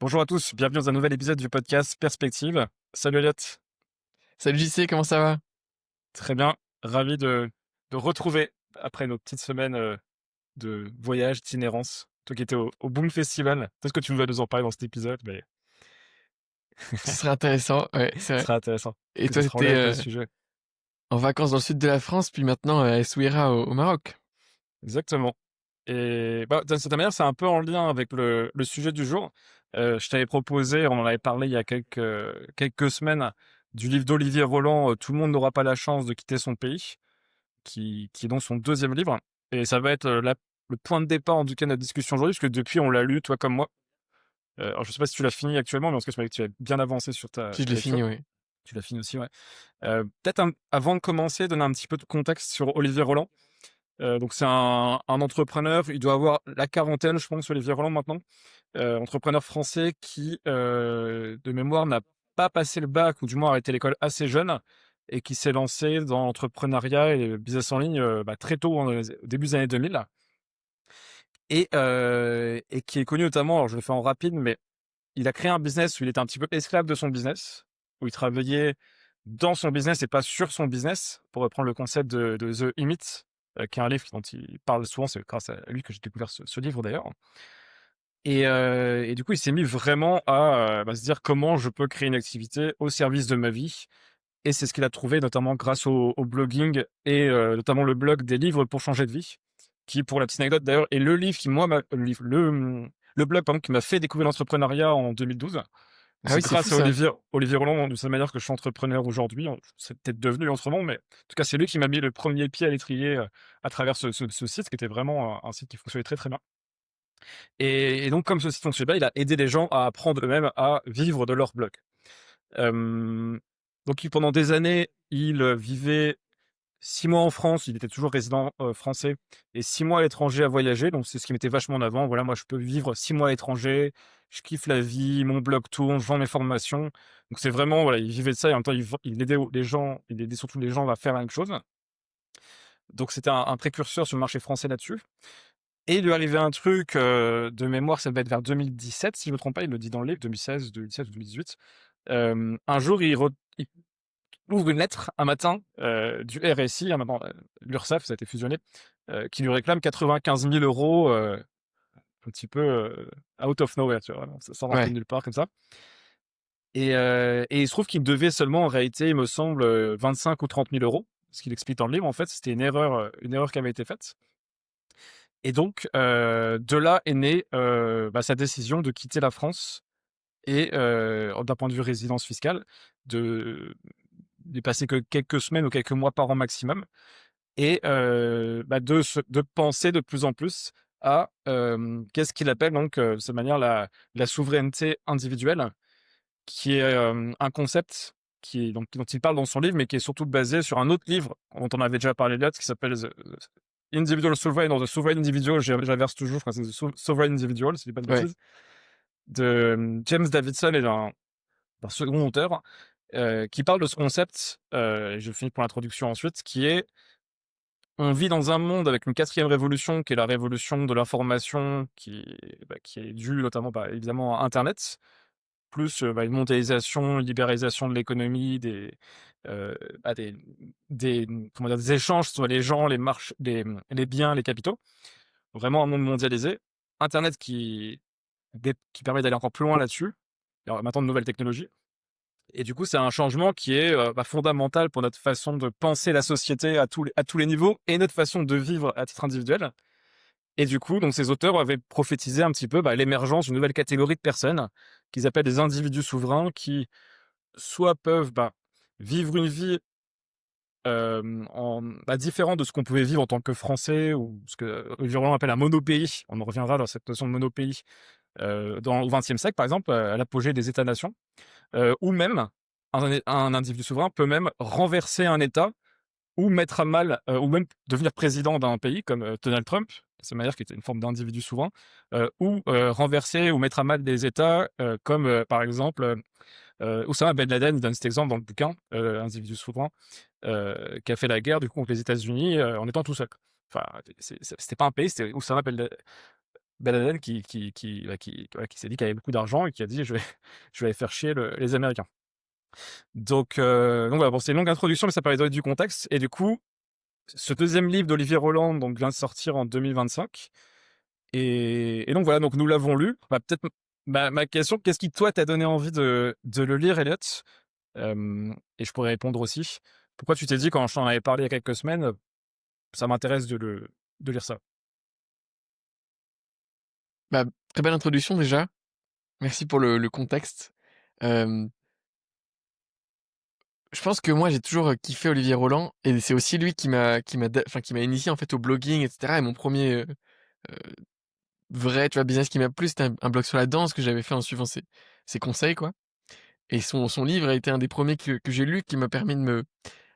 Bonjour à tous, bienvenue dans un nouvel épisode du podcast Perspective. Salut Elliot, Salut JC, comment ça va? très bien, ravi de retrouver après nos petites semaines de voyage, d'itinérance. Toi qui étais au Boom Festival, peut-être que tu vas nous en parler dans cet épisode, mais Ce serait intéressant, ouais, c'est ce vrai. sera intéressant. Et Que ce toi, sera en t'étais lien avec le sujet. en vacances dans le sud de la France, puis maintenant à Essaouira au Maroc. Exactement. Et bah, d'une certaine manière, c'est un peu en lien avec le sujet du jour. Je t'avais proposé, on en avait parlé il y a quelques semaines, du livre d'Olivier Roland, Tout le monde n'aura pas la chance de quitter son pays, qui est donc son deuxième livre. Et ça va être le point de départ, en tout cas, de notre discussion aujourd'hui, parce que depuis, on l'a lu, toi comme moi. Alors, je sais pas si tu l'as fini actuellement, mais en tout cas, tu m'as dit que tu avais bien avancé sur ta, Si je ta l'ai lecture. fini, oui. Tu l'as fini aussi, ouais. Peut-être avant de commencer, donner un petit peu de contexte sur Olivier Roland. Donc, c'est un entrepreneur, il doit avoir la quarantaine, je pense, Olivier Roland maintenant. Entrepreneur français qui, de mémoire, n'a pas passé le bac, ou du moins arrêté l'école assez jeune, et qui s'est lancé dans l'entrepreneuriat et le business en ligne très tôt, au début des années 2000, et qui est connu notamment, alors je le fais en rapide, mais il a créé un business où il était un petit peu esclave de son business, où il travaillait dans son business et pas sur son business, pour reprendre le concept de The Imit, qui est un livre dont il parle souvent. C'est grâce à lui que j'ai découvert ce livre d'ailleurs. Et du coup, il s'est mis vraiment à se dire comment je peux créer une activité au service de ma vie. Et c'est ce qu'il a trouvé notamment grâce au blogging et notamment le blog des livres pour changer de vie, qui, pour la petite anecdote d'ailleurs, est le livre qui, moi, le blog pardon, qui m'a fait découvrir l'entrepreneuriat en 2012. Donc, Ah c'est oui, c'est fou grâce à ça. Olivier Roland, de cette manière, que je suis entrepreneur aujourd'hui. C'est peut-être devenu autrement, mais en tout cas, c'est lui qui m'a mis le premier pied à l'étrier à travers ce site, qui était vraiment un site qui fonctionnait très très bien. Et donc, comme ce site fonctionnait bien, il a aidé les gens à apprendre eux-mêmes à vivre de leur blog. Euh, donc, pendant des années, il vivait 6 mois en France, il était toujours résident français, et 6 mois à l'étranger à voyager. Donc, c'est ce qui mettait vachement en avant. Voilà, moi, je peux vivre 6 mois à l'étranger, je kiffe la vie, mon blog tourne, je vends mes formations. Donc, c'est vraiment, voilà, il vivait de ça, et en même temps, il aidait les gens, il aidait surtout les gens à faire la même chose. Donc, c'était un précurseur sur le marché français là-dessus. Et il lui arrivait un truc de mémoire, ça devait être vers 2017, si je ne me trompe pas, il le dit dans le livre, 2016, 2017 ou 2018. Un jour, il ouvre une lettre un matin du RSI, maintenant l'URSSAF, ça a été fusionné, qui lui réclame 95 000 euros, un petit peu out of nowhere, tu vois, ça sort un peu de Ouais. nulle part comme ça. Et il se trouve qu'il devait seulement, en réalité, il me semble, 25 ou 30 000 euros. Ce qu'il explique dans le livre, en fait, c'était une erreur qui avait été faite. Et donc, de là est née sa décision de quitter la France et d'un point de vue résidence fiscale, de passer que quelques semaines ou quelques mois par an maximum, et de penser de plus en plus à qu'est-ce qu'il appelle donc de cette manière la souveraineté individuelle, qui est un concept dont il parle dans son livre, mais qui est surtout basé sur un autre livre dont on avait déjà parlé là, qui s'appelle The Individual Sovereign, ou The Sovereign Individual, j'inverse toujours, je crois que c'est The Sovereign Individual, si je dis pas de Ouais. bêtises, de James Davidson, et d'un second auteur, qui parle de ce concept, et je finis pour l'introduction ensuite, qui est: on vit dans un monde avec une quatrième révolution, qui est la révolution de l'information, qui est due notamment, évidemment, à Internet, plus une mondialisation, une libéralisation de l'économie, euh, bah, des, comment dire, des échanges sur les gens, les marches, les biens, les capitaux. Vraiment un monde mondialisé. Internet qui permet d'aller encore plus loin là-dessus. Alors, maintenant, de nouvelles technologies. Et du coup, c'est un changement qui est fondamental pour notre façon de penser la société à tous les niveaux, et notre façon de vivre à titre individuel. Et du coup, donc, ces auteurs avaient prophétisé un petit peu l'émergence d'une nouvelle catégorie de personnes qu'ils appellent des individus souverains, qui soit peuvent vivre une vie différente de ce qu'on pouvait vivre en tant que Français, ou ce que Olivier Roland appelle un monopays. On en reviendra dans cette notion de monopays au XXe siècle, par exemple, à l'apogée des États-nations. Ou même, un individu souverain peut même renverser un État, ou mettre à mal, ou même devenir président d'un pays, comme Donald Trump, de cette manière, qui était une forme d'individu souverain, ou renverser ou mettre à mal des États, comme par exemple Oussama Ben Laden. Il donne cet exemple dans le bouquin, individu souverain, qui a fait la guerre du coup contre les États-Unis en étant tout seul. Enfin, c'était pas un pays, c'était Oussama Ben Laden. Ben Laden qui s'est dit qu'il avait beaucoup d'argent et qui a dit: Je vais aller faire chier les Américains». Donc voilà, bon, c'est une longue introduction, mais ça permet de donner du contexte et du coup, ce deuxième livre d'Olivier Roland donc vient de sortir en 2025 et donc voilà, donc nous l'avons lu. Bah, peut-être ma question, qu'est-ce qui toi t'a donné envie de le lire, Elliot? Et je pourrais répondre aussi. Pourquoi tu t'es dit quand je t'en avais parlé il y a quelques semaines, ça m'intéresse de lire ça? Bah, très belle introduction déjà. Merci pour le contexte. Hem, je pense que moi, j'ai toujours, kiffé Olivier Roland et c'est aussi lui qui m'a initié, en fait, au blogging et cetera et mon premier er vrai, tu vois, business qui m'a plu, c'était un blog sur la danse que j'avais fait en suivant ses conseils, quoi et son livre a été un des premiers que j'ai lu qui m'a permis de me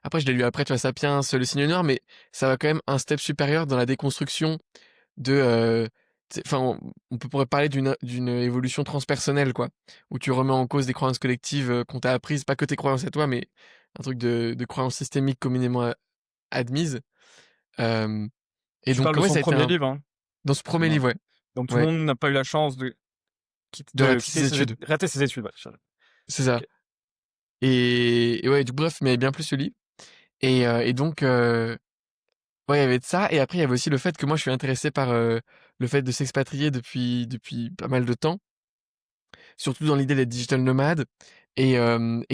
après je l'ai lu après, tu vois, Sapiens, Le Signe Noir, mais ça va quand même un step supérieur dans la déconstruction de, tu sais enfin, on pourrait parler d'une évolution transpersonnelle, quoi, où tu remets en cause des croyances collectives, qu'on t'a apprises, pas que tes croyances à toi, mais un truc de croyances systémiques communément admises, hem et Tu parles donc de ouais, son ça a été premier un livre, hein? dans ce premier Excuse-moi. livre, ouais. Donc tout le Ouais, monde n'a pas eu la chance de de rater quitter ses études, rater ses études, ouais, c'est OK. ça et ouais, du bref, mais bien plus ce livre et donc ouais, il y avait de ça et après il y avait aussi le fait que moi je suis intéressé par, le fait de s'expatrier depuis pas mal de temps, surtout dans l'idée d'être digital nomade et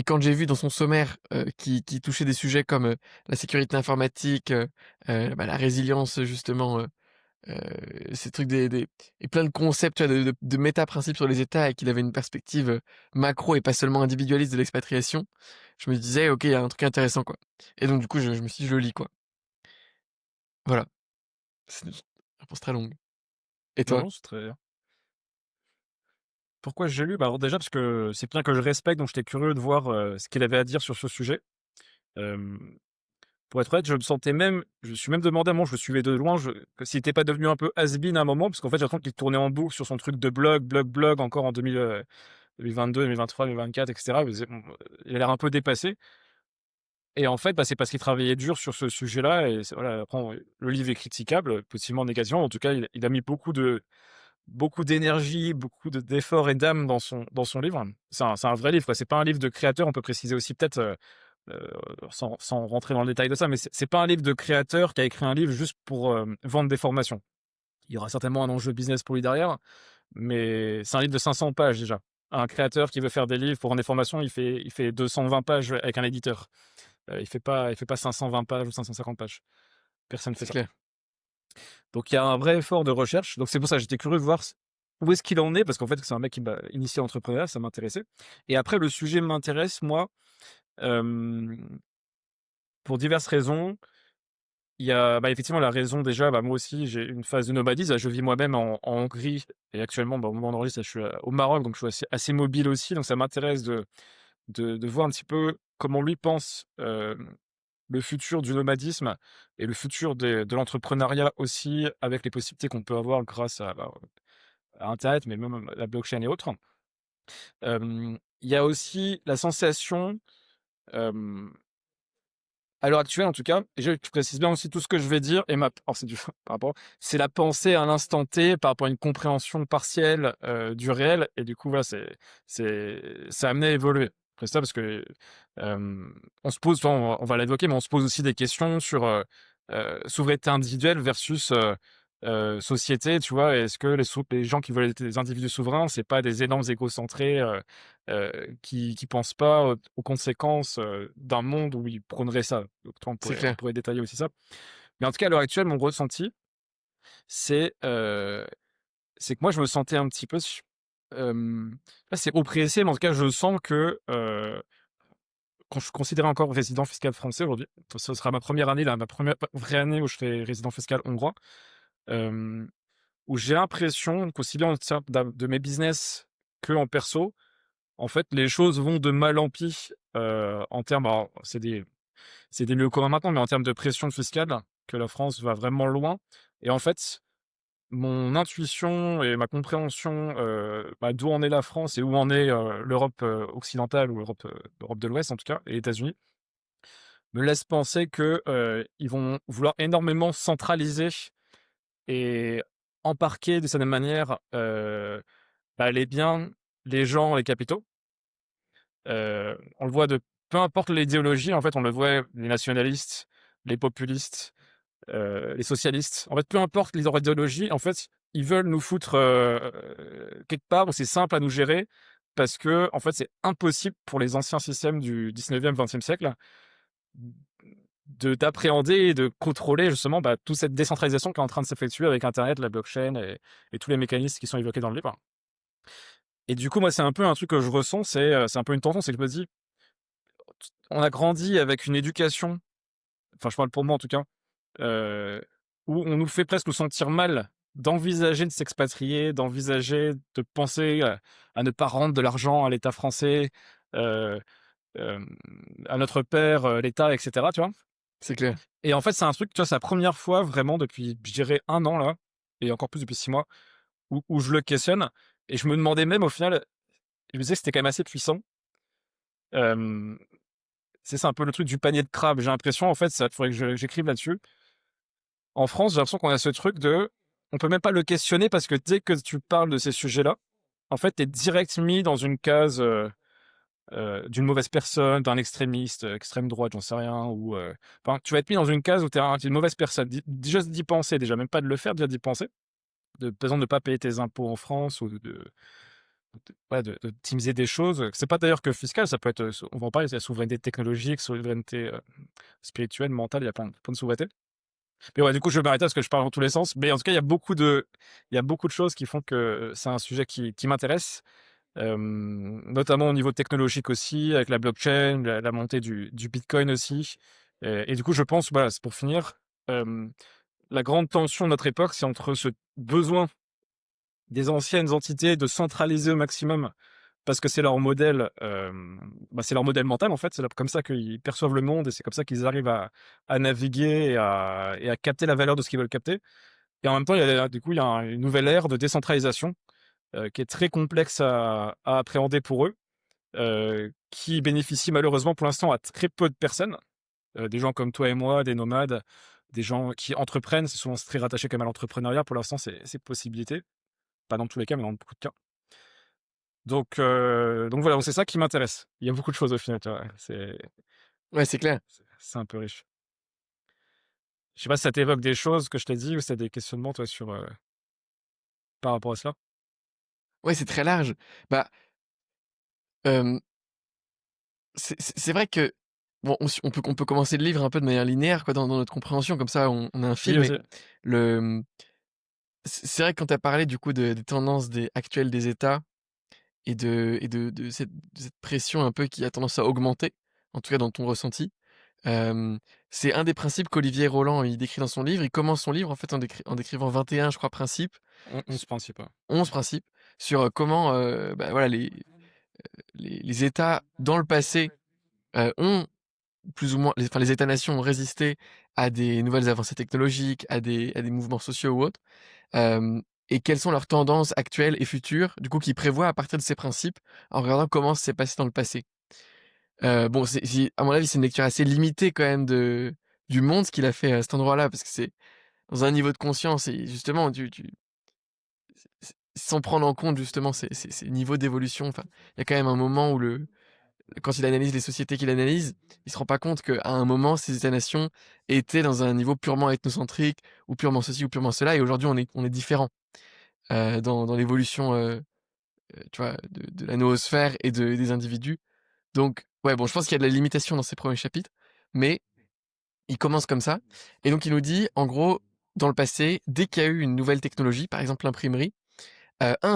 quand j'ai vu dans son sommaire, qui touchait des sujets comme, la sécurité informatique, bah, la résilience justement, ces trucs des et plein de concepts, tu vois, de méta-principes sur les États et qu'il avait une perspective, macro et pas seulement individualiste de l'expatriation, je me disais: «OK, il y a un truc intéressant, quoi» et donc du coup je me suis dit: «Je le lis, quoi». Voilà, c'est une réponse très longue. Et Non, toi? non, c'est très bien. Pourquoi j'ai lu? Bah, alors déjà parce que c'est quelqu'un que je respecte, donc j'étais curieux de voir, ce qu'il avait à dire sur ce sujet. Hem, pour être honnête, je me suis même demandé à un moment, je le suivais de loin, que s'il était pas devenu un peu has-been à un moment, parce qu'en fait, j'ai l'impression qu'il tournait en boucle sur son truc de blog encore en 2022-2023-2024 et cetera. Il a l'air un peu dépassé et en fait, bah, c'est parce qu'il travaillait dur sur ce sujet-là et c'est voilà, après le livre est critiquable, positivement, négativement. En tout cas, il a mis beaucoup d'énergie, d'efforts et d'âme dans son livre. C'est un vrai livre, quoi. C'est pas un livre de créateur, on peut préciser aussi peut-être, heu, sans rentrer dans le détail de ça, mais c'est pas un livre de créateur qui a écrit un livre juste pour, vendre des formations. Il y aura certainement un enjeu business pour lui derrière, mais c'est un livre de 500 pages déjà. Un créateur qui veut faire des livres pour vendre des formations, il fait 220 pages avec un éditeur. Il fait pas 520 pages ou 550 pages. Personne ne fait C'est ça. clair. Donc il y a un vrai effort de recherche. Donc c'est pour ça, j'étais curieux de voir où est-ce qu'il en est, parce qu'en fait, c'est un mec qui m'a initié à l'entrepreneuriat, ça m'intéressait. Et après, le sujet m'intéresse, moi, hem, pour diverses raisons. Il y a, bah, effectivement la raison déjà, bah, moi aussi, j'ai une phase de nomadisme. Je vis moi-même en Hongrie et actuellement, bah, au moment où on enregistre, là, je suis, au Maroc, donc je suis assez mobile aussi. Donc ça m'intéresse de voir un petit peu comment lui pense, le futur du nomadisme et le futur de l'entrepreneuriat aussi, avec les possibilités qu'on peut avoir grâce à internet, mais même la blockchain et autres. Il y a aussi la sensation, hem, à l'heure actuelle en tout cas, et je précise bien aussi tout ce que je vais dire et alors c'est du par rapport c'est la pensée à l'instant T par rapport à une compréhension partielle, du réel et du coup voilà, c'est amené à évoluer. Après ça parce que, on se pose, enfin on va l'évoquer, mais on se pose aussi des questions sur, souveraineté individuelle versus, société, tu vois? Est-ce que les gens qui veulent être des individus souverains, c'est pas des énormes égocentrés, qui pensent pas aux conséquences, d'un monde où ils prôneraient ça. Donc toi, on C'est pourrait on clair. pourrait détailler aussi ça. Mais en tout cas, à l'heure actuelle, mon ressenti, c'est, heu, c'est que moi, je me sentais un petit peu pas c'est oppressé, mais en tout cas, je sens que, quand je suis considéré encore résident fiscal français aujourd'hui, ce sera ma première année là, ma première vraie année où je serai résident fiscal hongrois, hem, où j'ai l'impression qu'aussi bien en termes de mes business qu'en perso, en fait, les choses vont de mal en pis, en termes, alors c'est des lieux communs maintenant, mais en termes de pression fiscale, que la France va vraiment loin et en fait, mon intuition et ma compréhension, bah, d'où en est la France et où en est, l'Europe, occidentale ou l'Europe de l'Ouest en tout cas et les États-Unis, me laisse penser que, ils vont vouloir énormément centraliser et embarquer de certaine manière, bah, les biens, les gens, les capitaux. On le voit de peu importe l'idéologie, en fait, on le voit, les nationalistes, les populistes, les socialistes. En fait, peu importe leur idéologie, en fait, ils veulent nous foutre, quelque part où c'est simple à nous gérer parce que en fait, c'est impossible pour les anciens systèmes du 19e, 20e siècle d'appréhender et de contrôler justement, bah, toute cette décentralisation qui est en train de s'effectuer avec internet, la blockchain et tous les mécanismes qui sont évoqués dans le livre. Et du coup, moi, c'est un peu un truc que je ressens, c'est un peu une tension, c'est que je me dis: «On a grandi avec une éducation», enfin, je parle pour moi en tout cas, heu, où on nous fait presque nous sentir mal d'envisager de s'expatrier, d'envisager de penser, à ne pas rendre de l'argent à l'État français, heu, hem, à notre père, l'État et cetera, tu vois? C'est clair. Et en fait, c'est un truc, tu vois, c'est la première fois vraiment depuis, je dirais 1 an là, et encore plus depuis 6 mois, où je le questionne et je me demandais même au final, je me disais que c'était quand même assez puissant. Hem, c'est un peu le truc du panier de crabe. J'ai l'impression en fait, ça faudrait que je j'écrive là-dessus. En France, j'ai l'impression qu'on a ce truc de on peut même pas le questionner parce que dès que tu parles de ces sujets-là, en fait, tu es direct mis dans une case, d'une mauvaise personne, d'un extrémiste, extrême droite, j'en sais rien, ou, enfin, tu vas être mis dans une case où tu es une mauvaise personne. Juste d'y penser déjà, même pas de le faire, déjà d'y penser, de par exemple de pas payer tes impôts en France ou de ouais, d'optimiser des choses, c'est pas d'ailleurs que fiscal, ça peut être, on va en parler, c'est la souveraineté technologique, souveraineté, spirituelle, mentale, il y a plein de souverainetés. Mais ouais, du coup, je vais m'arrêter parce que je parle dans tous les sens. Mais en tout cas, il y a beaucoup de choses qui font que c'est un sujet qui m'intéresse, notamment au niveau technologique aussi, avec la blockchain, la montée du bitcoin aussi. Et du coup, je pense, voilà, c'est pour finir, hem, la grande tension de notre époque, c'est entre ce besoin des anciennes entités de centraliser au maximum parce que c'est leur modèle, bah, c'est leur modèle mental en fait, c'est comme ça qu'ils perçoivent le monde et c'est comme ça qu'ils arrivent à naviguer et à capter la valeur de ce qu'ils veulent capter. Et en même temps, il y a une nouvelle ère de décentralisation, qui est très complexe à appréhender pour eux, qui bénéficie malheureusement pour l'instant à très peu de personnes, des gens comme toi et moi, des nomades, des gens qui entreprennent, c'est souvent très rattaché quand même à l'entrepreneuriat pour l'instant, ces possibilités. Pas dans tous les cas, mais dans beaucoup de cas. Donc voilà, c'est ça qui m'intéresse. Il y a beaucoup de choses au final, tu vois? Ouais, c'est clair. C'est un peu riche. Je sais pas si ça t'évoque des choses que je t'ai dit ou si tu des questionnements toi sur, par rapport à cela? Ouais, c'est très large. Bah, hem, c'est vrai que, bon, on peut commencer le livre un peu de manière linéaire, quoi, dans notre compréhension, comme ça on a un Oui, fil, mais vas-y. le, c'est vrai que quand tu as parlé du coup des tendances actuelles des États et de cette pression un peu qui a tendance à augmenter, en tout cas dans ton ressenti, c'est un des principes qu'Olivier Roland, il décrit dans son livre. Il commence son livre en fait en décrivant 21, je crois, principes, On s se principe, ouais. 11 principes sur, comment, bah, voilà les États dans le passé, ont plus ou moins les États-nations ont résisté à des nouvelles avancées technologiques, à des mouvements sociaux ou autres, hem et quelles sont leurs tendances actuelles et futures, du coup, qu'ils prévoient à partir de ces principes, en regardant comment ça s'est passé dans le passé. Bon, c'est à mon avis, c'est une lecture assez limitée quand même du monde, ce qu'il a fait à cet endroit-là, parce que c'est dans un niveau de conscience et justement tu sans prendre en compte justement ces niveaux d'évolution, enfin, il y a quand même un moment où quand il analyse les sociétés qu'il analyse, il se rend pas compte qu'à un moment, ces États-nations étaient dans un niveau purement ethnocentrique ou purement ceci ou purement cela et aujourd'hui on est différents, dans l'évolution, tu vois, de la noosphère et des individus. Donc ouais, bon, je pense qu'il y a de la limitation dans ces premiers chapitres, mais il commence comme ça et donc il nous dit, en gros, dans le passé, dès qu'il y a eu une nouvelle technologie, par exemple l'imprimerie,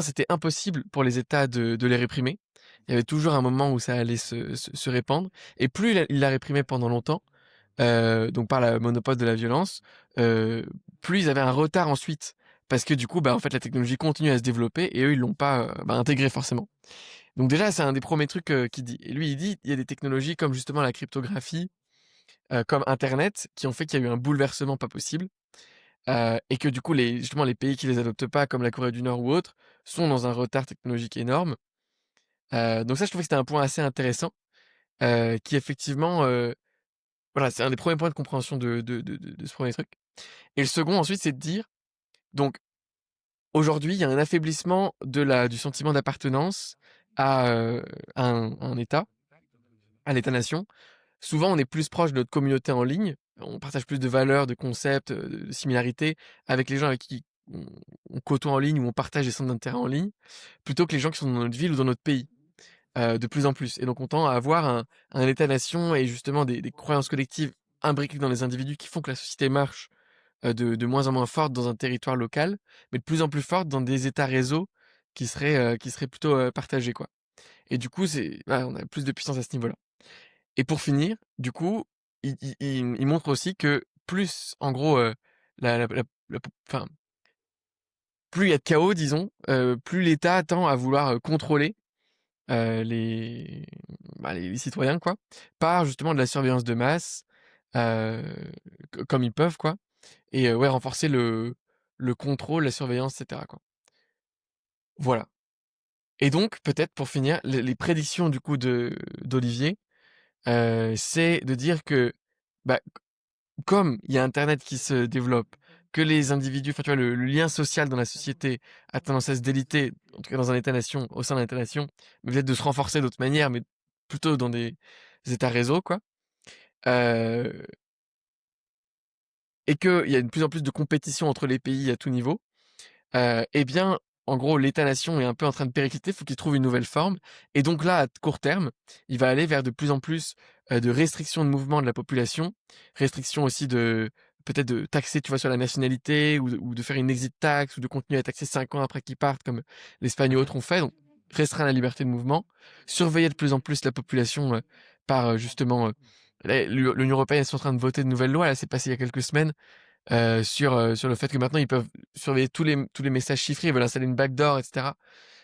c'était impossible pour les États de les réprimer. Il y avait toujours un moment où ça allait se répandre et plus il la réprimait pendant longtemps, donc par le monopole de la violence, heu, plus ils avaient un retard ensuite. Parce que du coup, bah, en fait, la technologie continue à se développer et eux, ils l'ont pas, bah, intégrée forcément. Donc déjà, c'est un des premiers trucs, qu'il dit et lui, il dit: «Il y a des technologies comme justement la cryptographie, comme internet, qui ont fait qu'il y a eu un bouleversement pas possible, et que du coup justement les pays qui les adoptent pas, comme la Corée du Nord ou autres, sont dans un retard technologique énorme». Donc ça, je trouvais que c'était un point assez intéressant, qui effectivement, voilà, c'est un des premiers points de compréhension de ce premier truc et le second ensuite, c'est de dire donc aujourd'hui, il y a un affaiblissement du sentiment d'appartenance à, un État, à l'État-nation. Souvent, on est plus proche de notre communauté en ligne, on partage plus de valeurs, de concepts, de similarités avec les gens avec qui on côtoie en ligne ou on partage des centres d'intérêt en ligne, plutôt que les gens qui sont dans notre ville ou dans notre pays, de plus en plus. Et donc on tend à avoir un État-nation et justement des croyances collectives imbriquées dans les individus qui font que la société marche, de moins en moins forte dans un territoire local, mais de plus en plus forte dans des États-réseaux qui seraient plutôt, partagés, quoi. Et du coup, c'est voilà, on a plus de puissance à ce niveau-là. Et pour finir, du coup, il montre aussi que plus, en gros, la enfin, plus il y a de chaos, disons, plus l'État tend à vouloir, contrôler, les les citoyens, quoi, par justement de la surveillance de masse, heu, comme ils peuvent, quoi. Et ouais, renforcer le contrôle, la surveillance, et cetera, quoi. Voilà. Et donc peut-être pour finir, les prédictions du coup d'Olivier, c'est de dire que, bah, comme il y a internet qui se développe, que les individus, enfin tu vois le lien social dans la société a tendance à se déliter, en tout cas dans un État-nation, au sein d'un État-nation, mais peut-être de se renforcer d'autres manières, mais plutôt dans des États réseaux, quoi. Heu et qu'il y a de plus en plus de compétition entre les pays à tout niveau. Eh bien, en gros, l'État-nation est un peu en train de péricliter, il faut qu'il trouve une nouvelle forme. Et donc là, à court terme, il va aller vers de plus en plus, de restrictions de mouvement de la population, restrictions aussi de peut-être de taxer, tu vois, sur la nationalité ou de faire une exit tax ou de continuer à taxer 5 ans après qu'ils partent comme l'Espagne et Mmh. autres ont fait, donc restreindre la liberté de mouvement, surveiller de plus en plus la population, par, justement, l'Union européenne est en train de voter de nouvelles lois, là, c'est passé il y a quelques semaines, sur le fait que maintenant ils peuvent surveiller tous les messages chiffrés, ils veulent installer une backdoor et cetera.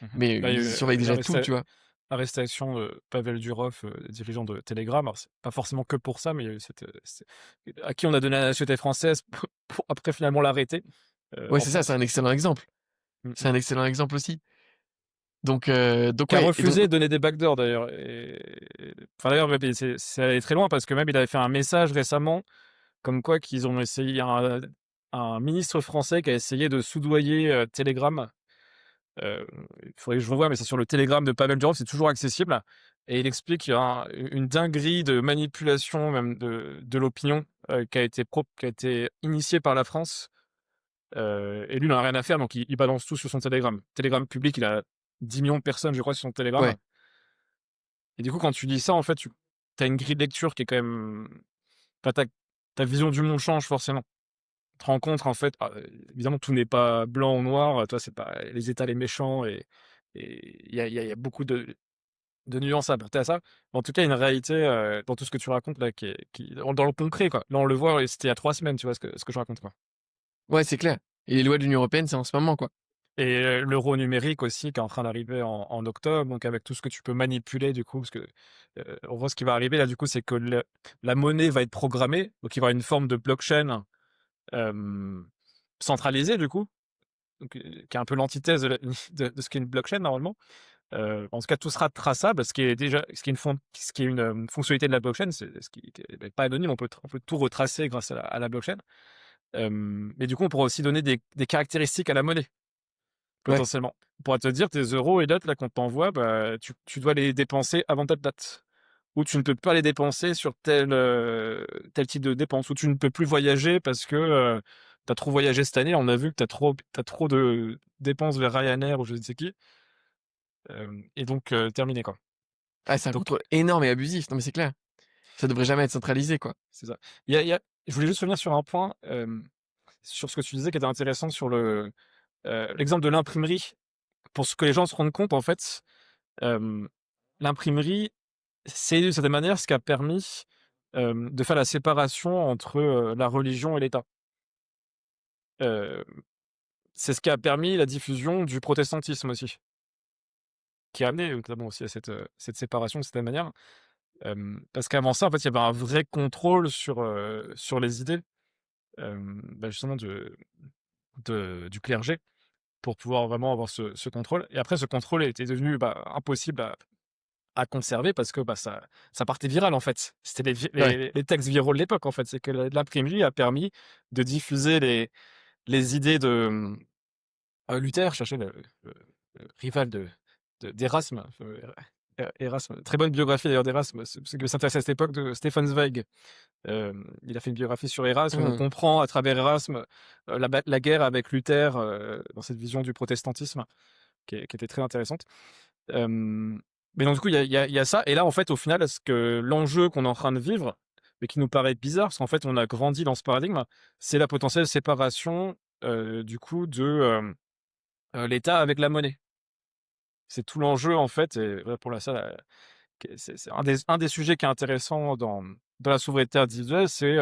Mmh. Mais Bah, il y a ils eu, surveillent déjà tout, tu vois? l'arrestation de Pavel Durov, dirigeant de Telegram. Alors c'est pas forcément que pour ça, mais il y a eu à qui on a donné la nationalité française pour après finalement l'arrêter, Ouais, en c'est ça, c'est France. un excellent exemple. Mmh C'est mh. un excellent exemple aussi. Donc Qui a ouais et donc refusé de donner des backdoors d'ailleurs, enfin d'ailleurs même c'est allé très loin parce que même il avait fait un message récemment comme quoi qu'ils ont essayé un ministre français qui a essayé de soudoyer, Telegram. Il faudrait que je revoie, mais c'est sur le Telegram de Pavel Durov, c'est toujours accessible et il explique qu'il y a une dinguerie de manipulation même de l'opinion, qui a été initiée par la France, et lui, il en a rien à faire, donc il balance tout sur son Telegram. Telegram public, il a 10 millions de personnes, je crois, sur son ouais, Telegram et du coup, quand tu dis ça, en fait, tu as une grille de lecture qui est quand même enfin, ta vision du monde change forcément. Tu te rends compte en fait, évidemment, tout n'est pas blanc ou noir, toi, c'est pas les États les méchants et il y a beaucoup de nuances à apporter à ça. Mais en tout cas, il y a une réalité, dans tout ce que tu racontes là qui dans le concret, quoi. Là, on le voit et c'était il y a 3 semaines, tu vois, ce que je raconte, quoi. ouais, c'est clair. Et les lois de l'Union européenne, c'est en ce moment, quoi. Et l'euro numérique aussi qui est en train d'arriver en octobre, donc avec tout ce que tu peux manipuler du coup, parce que, en gros, ce qui va arriver là, du coup, c'est que la monnaie va être programmée, donc il y aura une forme de blockchain, hem, centralisée du coup, donc qui est un peu l'antithèse de la de ce qu'est une blockchain normalement. En tout cas, tout sera traçable, ce qui est une, fonctionnalité de la blockchain, c'est ce qui est pas anonyme, on peut tout retracer grâce à la blockchain. Mais du coup, on pourra aussi donner des caractéristiques à la monnaie, Ouais, potentiellement. On pourra te dire tes euros et dates là qu'on t'envoie, bah, tu dois les dépenser avant telle date. Ou tu ne peux pas les dépenser sur tel type de dépense. Ou tu ne peux plus voyager parce que, tu as trop voyagé cette année, on a vu que tu as trop de dépenses vers Ryanair ou je ne sais qui, et donc terminé, quoi. ah, c'est un Donc contrôle énorme et abusif. Non, mais c'est clair. Ça devrait jamais être centralisé, quoi. c'est ça. Il y a je voulais juste revenir sur un point, sur ce que tu disais qui était intéressant sur l'exemple de l'imprimerie. Pour ce que les gens se rendent compte, en fait, hem, l'imprimerie, c'est d'une certaine manière ce qui a permis, de faire la séparation entre, la religion et l'État. Heu, c'est ce qui a permis la diffusion du protestantisme aussi, qui a amené notamment aussi à cette séparation d'une certaine manière. Parce qu'avant ça, en fait, il y avait un vrai contrôle sur les idées, bah, justement du clergé pour pouvoir vraiment avoir ce contrôle et après ce contrôle était devenu, bah, impossible à conserver parce que, bah, ça partait viral, en fait. C'était Ouais, les textes viraux de l'époque, en fait. C'est que l'imprimerie a permis de diffuser les idées Luther cherchait le rival d'Erasme, Erasme. Très bonne biographie d'ailleurs d'Erasme, ce qui s'intéresse à cette époque de Stefan Zweig. Il a fait une biographie sur Erasme où on Mmh. comprend à travers Erasme, la guerre avec Luther, dans cette vision du protestantisme qui était très intéressante. Hem, mais donc du coup, il y a ça et là, en fait, au final, ce que l'enjeu qu'on est en train de vivre, mais qui nous paraît bizarre, parce qu'en fait, on a grandi dans ce paradigme, c'est la potentielle séparation, du coup de, l'État avec la monnaie. C'est tout l'enjeu, en fait et voilà pour la ça, c'est un des sujets qui est intéressant dans la souveraineté individuelle, c'est,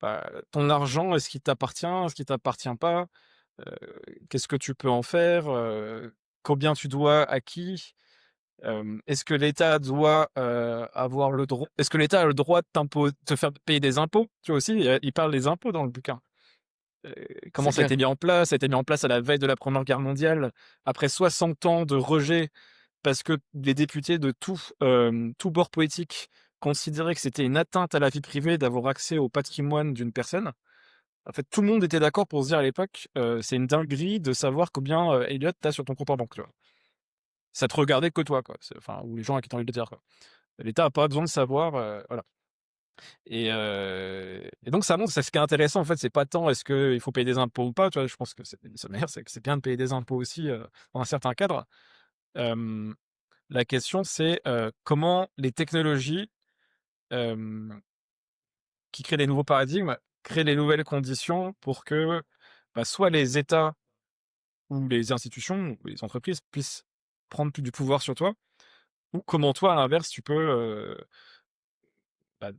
bah, ton argent, est-ce qu'il t'appartient? Est-ce qu'il t'appartient pas? Heu, qu'est-ce que tu peux en faire? Combien tu dois à qui? Est-ce que l'État doit, avoir le droit est-ce que l'État a le droit de te faire payer des impôts? Tu vois aussi, il parle des impôts dans le bouquin. Comment C'est ça a clair. été mis en place? Ça a été mis en place à la veille de la Première Guerre mondiale, après 60 ans de rejet, parce que les députés de tout bord politique considéraient que c'était une atteinte à la vie privée d'avoir accès au patrimoine d'une personne. En fait, tout le monde était d'accord pour se dire à l'époque, c'est une dinguerie de savoir combien, Elliott tu sur ton compte en banque, tu vois? Ça te regardait que toi, quoi. Enfin, ou les gens à qui tu as envie de le dire, quoi. L'État a pas besoin de savoir, voilà. Et donc ça montre c'est ce qui est intéressant, en fait, c'est pas tant est-ce qu'il faut payer des impôts ou pas, tu vois? Je pense que c'est de toute manière, c'est que c'est bien de payer des impôts aussi, dans un certain cadre. Hem, la question c'est, comment les technologies, hem, qui créent des nouveaux paradigmes, créent les nouvelles conditions pour que, bah, soit les États ou les institutions ou les entreprises puissent prendre plus du pouvoir sur toi, ou comment toi, à l'inverse, tu peux, bah,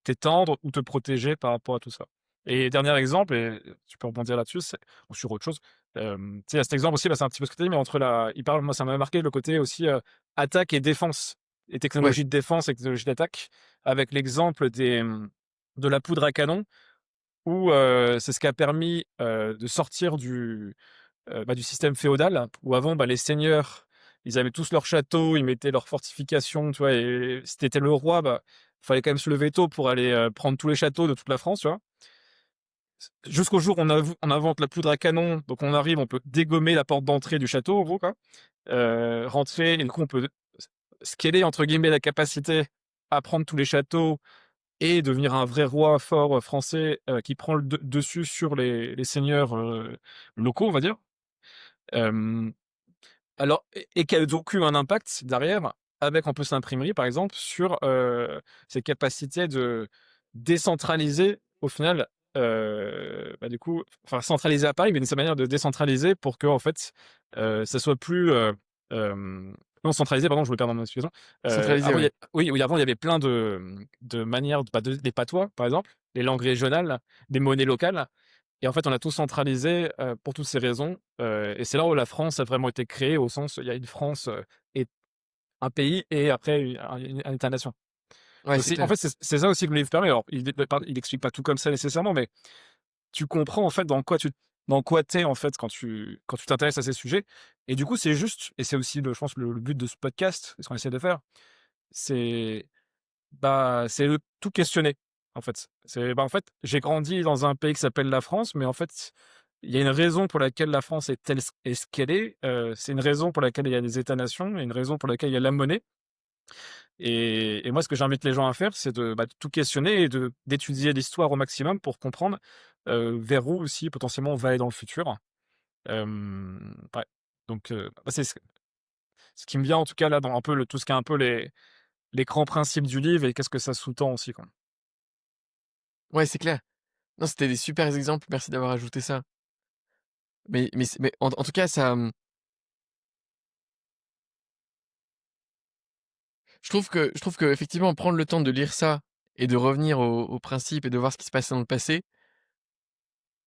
t'étendre ou te protéger par rapport à tout ça. Et dernier exemple et tu peux rebondir là-dessus, c'est ou sur autre chose, tu sais, il y a cet exemple aussi, bah, c'est un petit peu ce que tu as dit, mais entre la il parle moi ça m'a marqué le côté aussi, attaque et défense et Ouais, technologie de défense et technologie d'attaque avec l'exemple de la poudre à canon où, c'est ce qui a permis, de sortir du système féodal où avant, bah, les seigneurs, ils avaient tous leur château, ils mettaient leurs fortifications, tu vois? Et si tu le roi, bah, fallait quand même se lever tôt pour aller, prendre tous les châteaux de toute la France, tu vois? Jusqu'au jour où on invente la poudre à canon, donc on arrive, on peut dégommer la porte d'entrée du château, en gros, quoi. Rentrer et du coup, on peut s «scaler» entre guillemets la capacité à prendre tous les châteaux et devenir un vrai roi fort, français, qui prend le dessus sur les seigneurs, locaux, on va dire. Hem Alors et qui a donc eu un impact derrière, avec en plus l'imprimerie par exemple, sur, ses capacités de décentraliser au final, bah, du coup enfin centraliser à Paris, mais d'une certaine manière de décentraliser pour qu'en fait, ça soit plus, non centraliser pardon, je me perds dans mon explication. centralisé, Avant il y ouais. a oui, avant il y avait plein de manières, bah, des patois par exemple, les langues régionales, des monnaies locales et en fait, on a tout centralisé, pour toutes ces raisons, et c'est là où la France a vraiment été créée au sens, il y a une France, et un pays et après un État-nation. Ouais, Donc c'est en clair. fait, c'est ça aussi que le livre permet. Alors il explique pas tout comme ça nécessairement, mais tu comprends en fait dans quoi tu es en fait quand tu t'intéresses à ces sujets et du coup, c'est juste et c'est aussi je pense le but de ce podcast et ce qu'on essaie de faire, c'est bah, c'est de tout questionner, en fait. C'est bah, en fait, j'ai grandi dans un pays qui s'appelle la France, mais en fait, il y a une raison pour laquelle la France est ce qu'elle est, c'est une raison pour laquelle il y a des États-nations, il y a une raison pour laquelle il y a la monnaie et moi, ce que j'invite les gens à faire, c'est de tout questionner et d'étudier l'histoire au maximum pour comprendre, vers où aussi potentiellement on va aller dans le futur. Ouais, donc bah, c'est ce qui me vient en tout cas là dans un peu tout ce qui est un peu les grands principes du livre et qu'est-ce que ça sous-tend aussi, quoi. Ouais, c'est clair. Non, c'était des super exemples, merci d'avoir ajouté ça. Mais en tout cas, ça, je trouve qu'effectivement prendre le temps de lire ça et de revenir aux principes et de voir ce qui se passait dans le passé,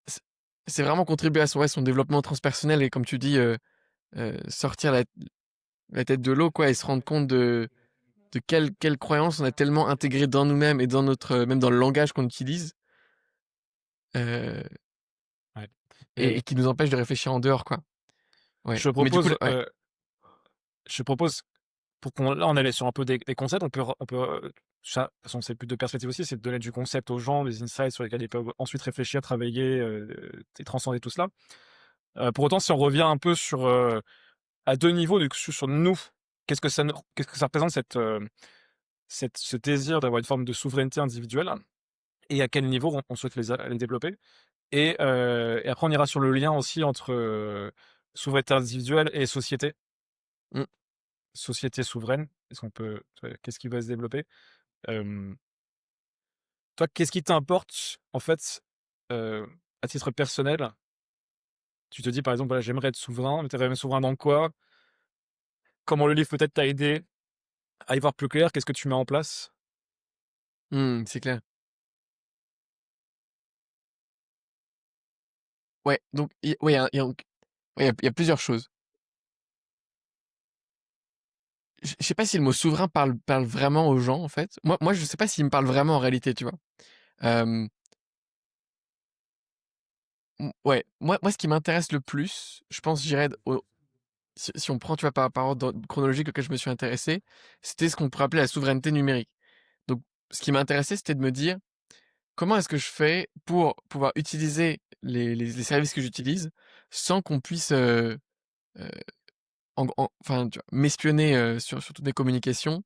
c c'est vraiment contribuer à son développement transpersonnel et comme tu dis, sortir la tête de l'eau quoi et se rendre compte de quelles croyances on a tellement intégrées dans nous-mêmes et dans notre, même dans le langage qu'on utilise, heu Ouais et qui nous empêchent de réflechir en dehors quoi. Ouais. Je Mais du coup, propose, ouais, je propose pour qu'on là, on allait sur un peu des concepts, ça de toute façon, c'est le but de perspective aussi, c'est de donner du concept aux gens, des insights sur lesquels ils peuvent ensuite réfléchir, travailler, et transcender tout cela. Pour autant, si on revient un peu sur, à 2 niveaux, du coup, sur nous, qu'est-ce que ça représente ce désir d'avoir une forme de souveraineté individuelle et à quel niveau on souhaite les développer? Et après on ira sur le lien aussi entre, souveraineté individuelle et société. Mmh. Société souveraine, est-ce qu'on peut qu'est-ce qui va se développer? Hem, Toi, qu'est-ce qui t'importe, en fait, à titre personnel? Tu te dis, par exemple, voilà: «J'aimerais être souverain», mais tu aimerais être souverain dans quoi? Comment le livre peut-être t'a aidé à y voir plus clair? Qu'est-ce que tu mets en place? Mmh, c'est clair. Ouais, donc il y a donc ouais, il y a plusieurs choses. Je sais pas si le mot souverain parle vraiment aux gens, en fait. Moi, je sais pas s'il me parle vraiment en réalité, tu vois? Hem, ouais, moi, ce qui m'intéresse le plus, je pense, je dirais au si on prend, tu vois, par ordre chronologique auquel je me suis intéressé, c'était ce qu'on pourrait appeler la souveraineté numérique. Donc ce qui m'intéressait, c'était de me dire: «Comment est-ce que je fais pour pouvoir utiliser les services que j'utilise sans qu'on puisse, heu, enfin, tu vois, m'espionner, sur toutes mes communications,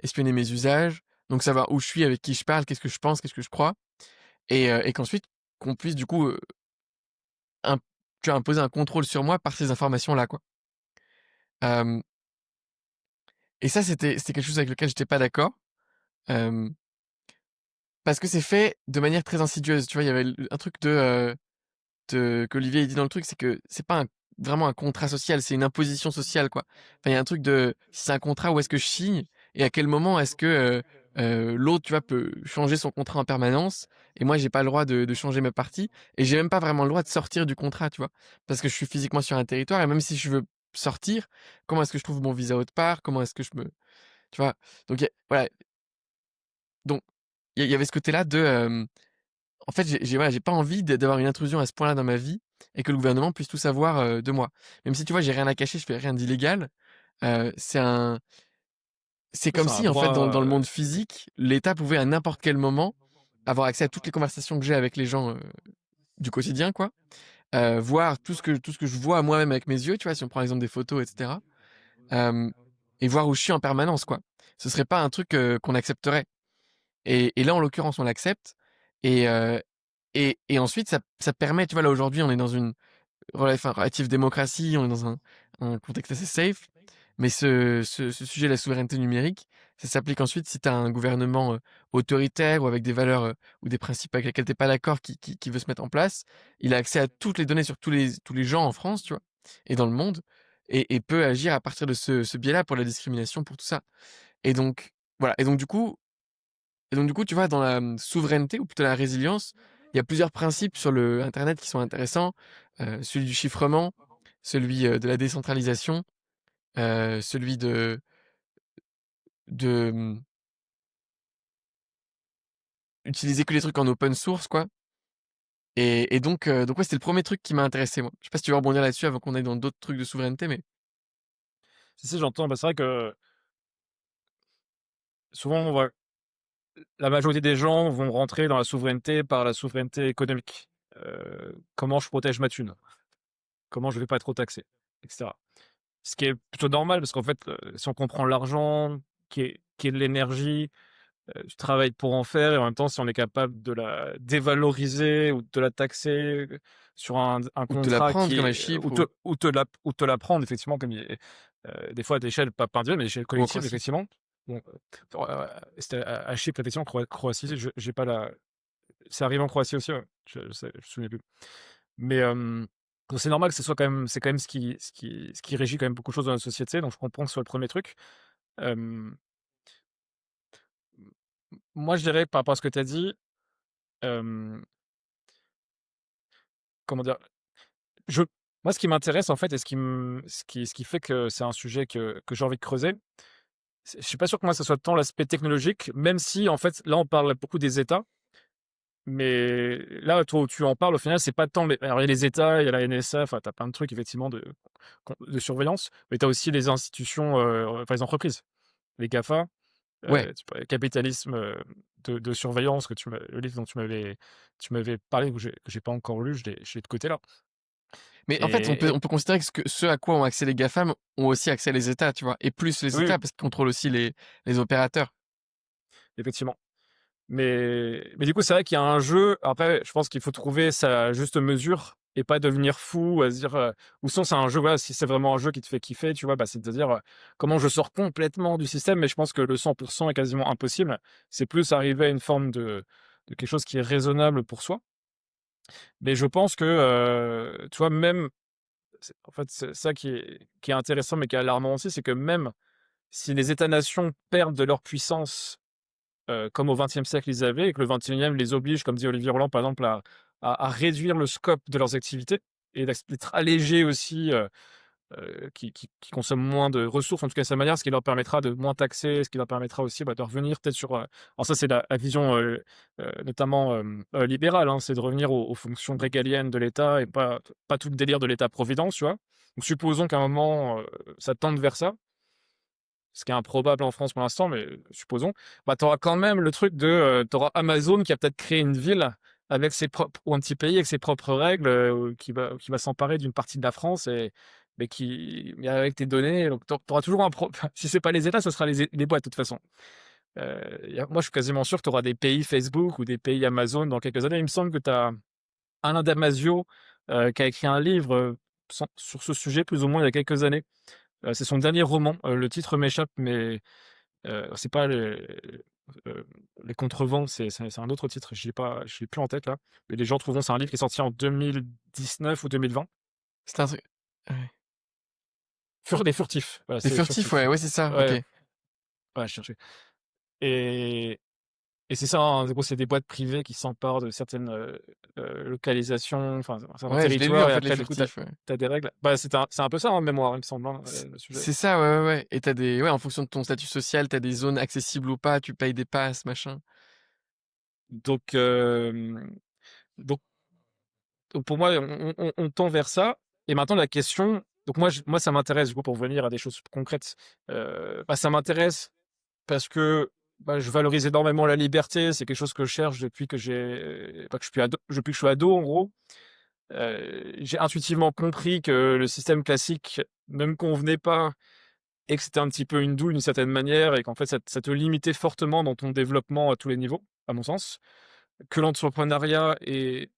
espionner mes usages, donc savoir où je suis, avec qui je parle, qu'est-ce que je pense, qu'est-ce que je crois et qu'ensuite qu'on puisse du coup, imp tu vois, imposer un contrôle sur moi par ces informations-là, quoi». Hem Et ça, c'était quelque chose avec lequel j'étais pas d'accord, hem, parce que c'est fait de manière très insidieuse, tu vois? Il y avait un truc qu'Olivier il dit dans le truc, c'est que c'est pas vraiment un contrat social, c'est une imposition sociale, quoi. Enfin, il y a un truc de si c'est un contrat, où est-ce que je signe et à quel moment est-ce que, l'autre, tu vois, peut changer son contrat en permanence et moi, j'ai pas le droit de changer ma partie et j'ai même pas vraiment le droit de sortir du contrat, tu vois? Parce que je suis physiquement sur un territoire et même si je veux sortir, comment est-ce que je trouve mon visa autre part? Comment est-ce que je me tu vois? Donc il y a voilà, donc il y avait ce côté-là de, en fait, voilà, j'ai pas envie d'avoir une intrusion à ce point-là dans ma vie et que le gouvernement puisse tout savoir, de moi. Même si, tu vois, j'ai rien à cacher, je fais rien d'illégal, c'est Oui, comme c'est un si, en fait, dans droit, le monde physique, l'État pouvait à n'importe quel moment avoir accès à toutes les conversations que j'ai avec les gens, du quotidien, quoi. Voir tout ce que je vois moi-même avec mes yeux, tu vois? Si on prend l'exemple des photos et cetera, hem et voir où je suis en permanence, quoi. Ce serait pas un truc, qu'on accepterait et là, en l'occurrence, on l'accepte et ensuite ça permet, tu vois, là, aujourd'hui, on est dans une relative démocratie, on est dans un contexte assez safe, mais ce sujet de la souveraineté numérique, ça s'applique ensuite si tu as un gouvernement, autoritaire ou avec des valeurs, ou des principes avec lesquels tu es pas d'accord qui veut se mettre en place. Il a accès à toutes les données sur tous les gens en France, tu vois? Et dans le monde et peut agir à partir de ce biais-là pour la discrimination, pour tout ça et donc voilà et donc du coup, tu vois, dans la, souveraineté ou plutôt la résilience, il y a plusieurs principes sur le internet qui sont intéressants, celui du chiffrement, celui, de la décentralisation, celui de, utiliser que les trucs en open source, quoi et donc ouais, c'était le premier truc qui m'a intéressé, moi. Je sais pas si tu veux rebondir là-dessus avant qu'on aille dans d'autres trucs de souveraineté, mais si, j'entends. Bah, c'est vrai que souvent, on va la majorité des gens vont rentrer dans la souveraineté par la souveraineté économique. Comment je protège ma thune? Comment je vais pas être trop taxé? Et cetera. Ce qui est plutôt normal parce qu'en fait, si on comprend l'argent, qui est de l'énergie, tu travailles pour en faire et en même temps, si on est capable de la dévaloriser ou de la taxer, sur un ou de te la contrat prendre qui comme un est chiffre ou ou te la prendre effectivement comme il est, des fois à d'échelle pas individuelle, mais à échelle ou en collective Croatie. effectivement. Bon, c'était à Chypre effectivement, Croatie, je j'ai pas la c'est arrivé en Croatie aussi, ouais, je me souviens plus. Mais, donc c'est normal que ce soit quand même c'est quand même ce qui régit quand même beaucoup de choses dans la société, donc je comprends que ce soit le premier truc. Hem, Moi je dirais par rapport à ce que tu as dit, hem, comment dire? Je Moi ce qui m'intéresse en fait et ce qui fait que c'est un sujet que j'ai envie de creuser, je suis pas sûr que moi ça soit tant l'aspect technologique, même si en fait là on parle beaucoup des États, mais là toi où tu en parles au final c'est pas tant les alors il y a les États, il y a la NSA, enfin tu as plein de trucs effectivement de surveillance, mais tu as aussi les institutions, enfin les entreprises, les GAFA, Ouais, tu peux capitalisme, de surveillance que le livre dont tu m'avais parlé que j'ai pas encore lu, je l'ai de côté là. Mais en fait, et on peut considérer que ce à quoi ont accès les GAFAM ont aussi accès les États, tu vois? Et plus les oui, États parce qu'ils contrôlent aussi les opérateurs. effectivement. Mais du coup, c'est vrai qu'il y a un jeu. Après, je pense qu'il faut trouver sa juste mesure et pas devenir fou à se dire, ou sinon c'est un jeu, voilà, si c'est vraiment un jeu qui te fait kiffer, tu vois, bah, c'est de dire, comment je sors complètement du système, mais je pense que le 100 est quasiment impossible. C'est plus arriver à une forme de quelque chose qui est raisonnable pour soi. Mais je pense que, tu vois, même en fait, c'est ça qui est intéressant, mais qui est alarmant aussi, c'est que même si les États-nations perdent de leur puissance, comme au XXe siècle ils avaient et que le XXIe les oblige, comme dit Olivier Roland par exemple, à réduire le scope de leurs activités et d'être allégés aussi, qui consomment moins de ressources, en tout cas de sa manière, ce qui leur permettra de moins taxer, ce qui leur permettra aussi, bah, de revenir peut-être sur, alors ça c'est la vision, notamment, libérale, hein, c'est de revenir aux fonctions régaliennes de l'État et pas tout le délire de l'État-providence, tu vois? Donc supposons qu'à un moment, ça tende vers ça, ce qui est improbable en France pour l'instant, mais supposons, bah, tu auras quand même le truc de, tu auras Amazon qui a peut-être créé une ville avec ses propres ou un petit pays avec ses propres règles, qui va s'emparer d'une partie de la France et mais avec tes données, donc tu auras toujours un pro si c'est pas les États, ce sera les boîtes de toute façon. Moi, je suis quasiment sûr que tu auras des pays Facebook ou des pays Amazon dans quelques années. Il me semble que tu as Alain Damasio, qui a écrit un livre, sur ce sujet plus ou moins il y a quelques années. C'est son dernier roman, le titre m'échappe, mais c'est pas Les Contrevents, c'est un autre titre, je l'ai plus en tête là, mais les gens trouveront, c'est un livre qui est sorti en 2019 ou 2020. C'était un truc ouais. Les Furtifs, voilà, Les c'est Les furtifs, Furtifs. ouais, ouais, c'est ça, OK. Ouais, ouais, je cherchais et c'est ça, hein, en gros, c'est des boîtes privées qui s'emparent de certaines, localisations, enfin, certains Ouais, je l'ai lu territoires en et fait, Les après du coup, tu furtifs, ouais. as des règles. Bah, c'est un peu ça, hein, Mémoire, il me semble, hein, C le sujet. c'est ça, ouais, ouais, ouais et tu as des ouais, en fonction de ton statut social, tu as des zones accessibles ou pas, tu payes des passes, machin. Donc donc pour moi, on tend vers ça et maintenant la question donc moi ça m'intéresse du coup pour venir à des choses concrètes, bah, ça m'intéresse parce que, bah, je valorise énormément la liberté. C'est quelque chose que je cherche depuis que que je suis ado depuis que je suis ado en gros. J'ai intuitivement compris que le système classique ne me convenait pas et que c'était un petit peu une douille d'une certaine manière et qu'en fait ça te limitait fortement dans ton développement à tous les niveaux, à mon sens. Que l'entrepreneuriat est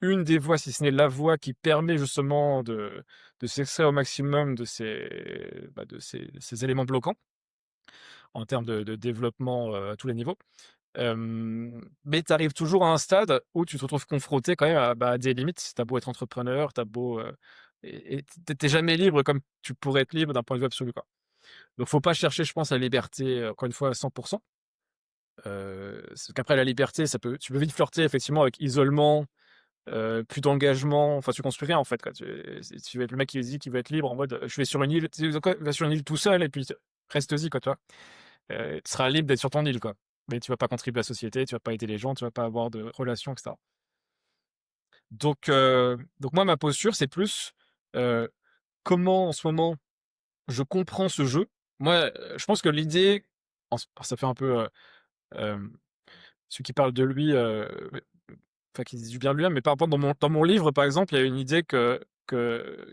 une des voies, si ce n'est la voie qui permet justement de s'extraire au maximum de ces éléments bloquants en termes de développement, à tous les niveaux. Mais tu arrives toujours à un stade où tu te retrouves confronté quand même à des limites. Tu as beau être entrepreneur, tu as beau, et tu jamais libre comme tu pourrais être libre d'un point de vue absolu, quoi. Donc faut pas chercher, je pense, la liberté, encore une fois à 100. C'est qu'après la liberté, tu peux vite flirter effectivement avec isolement, plus d'engagement, enfin tu construis rien en fait, quoi. Tu vas être le mec qui dit qu'il veut être libre en mode, «Je vais sur une île», tu sais quoi? Va sur une île tout seul et puis reste-y quoi, tu vois? Tu seras libre d'être sur ton île, quoi. Mais tu vas pas contribuer à la société, tu vas pas aider les gens, tu vas pas avoir de relations et cetera. Donc moi ma posture c'est plus, heu, comment en ce moment je comprends ce jeu. Moi, je pense que l'idée ça fait un peu, hem, celui qui parle de lui, enfin qui dit du bien de lui-même, mais par rapport dans mon livre, par exemple, il y a une idée qui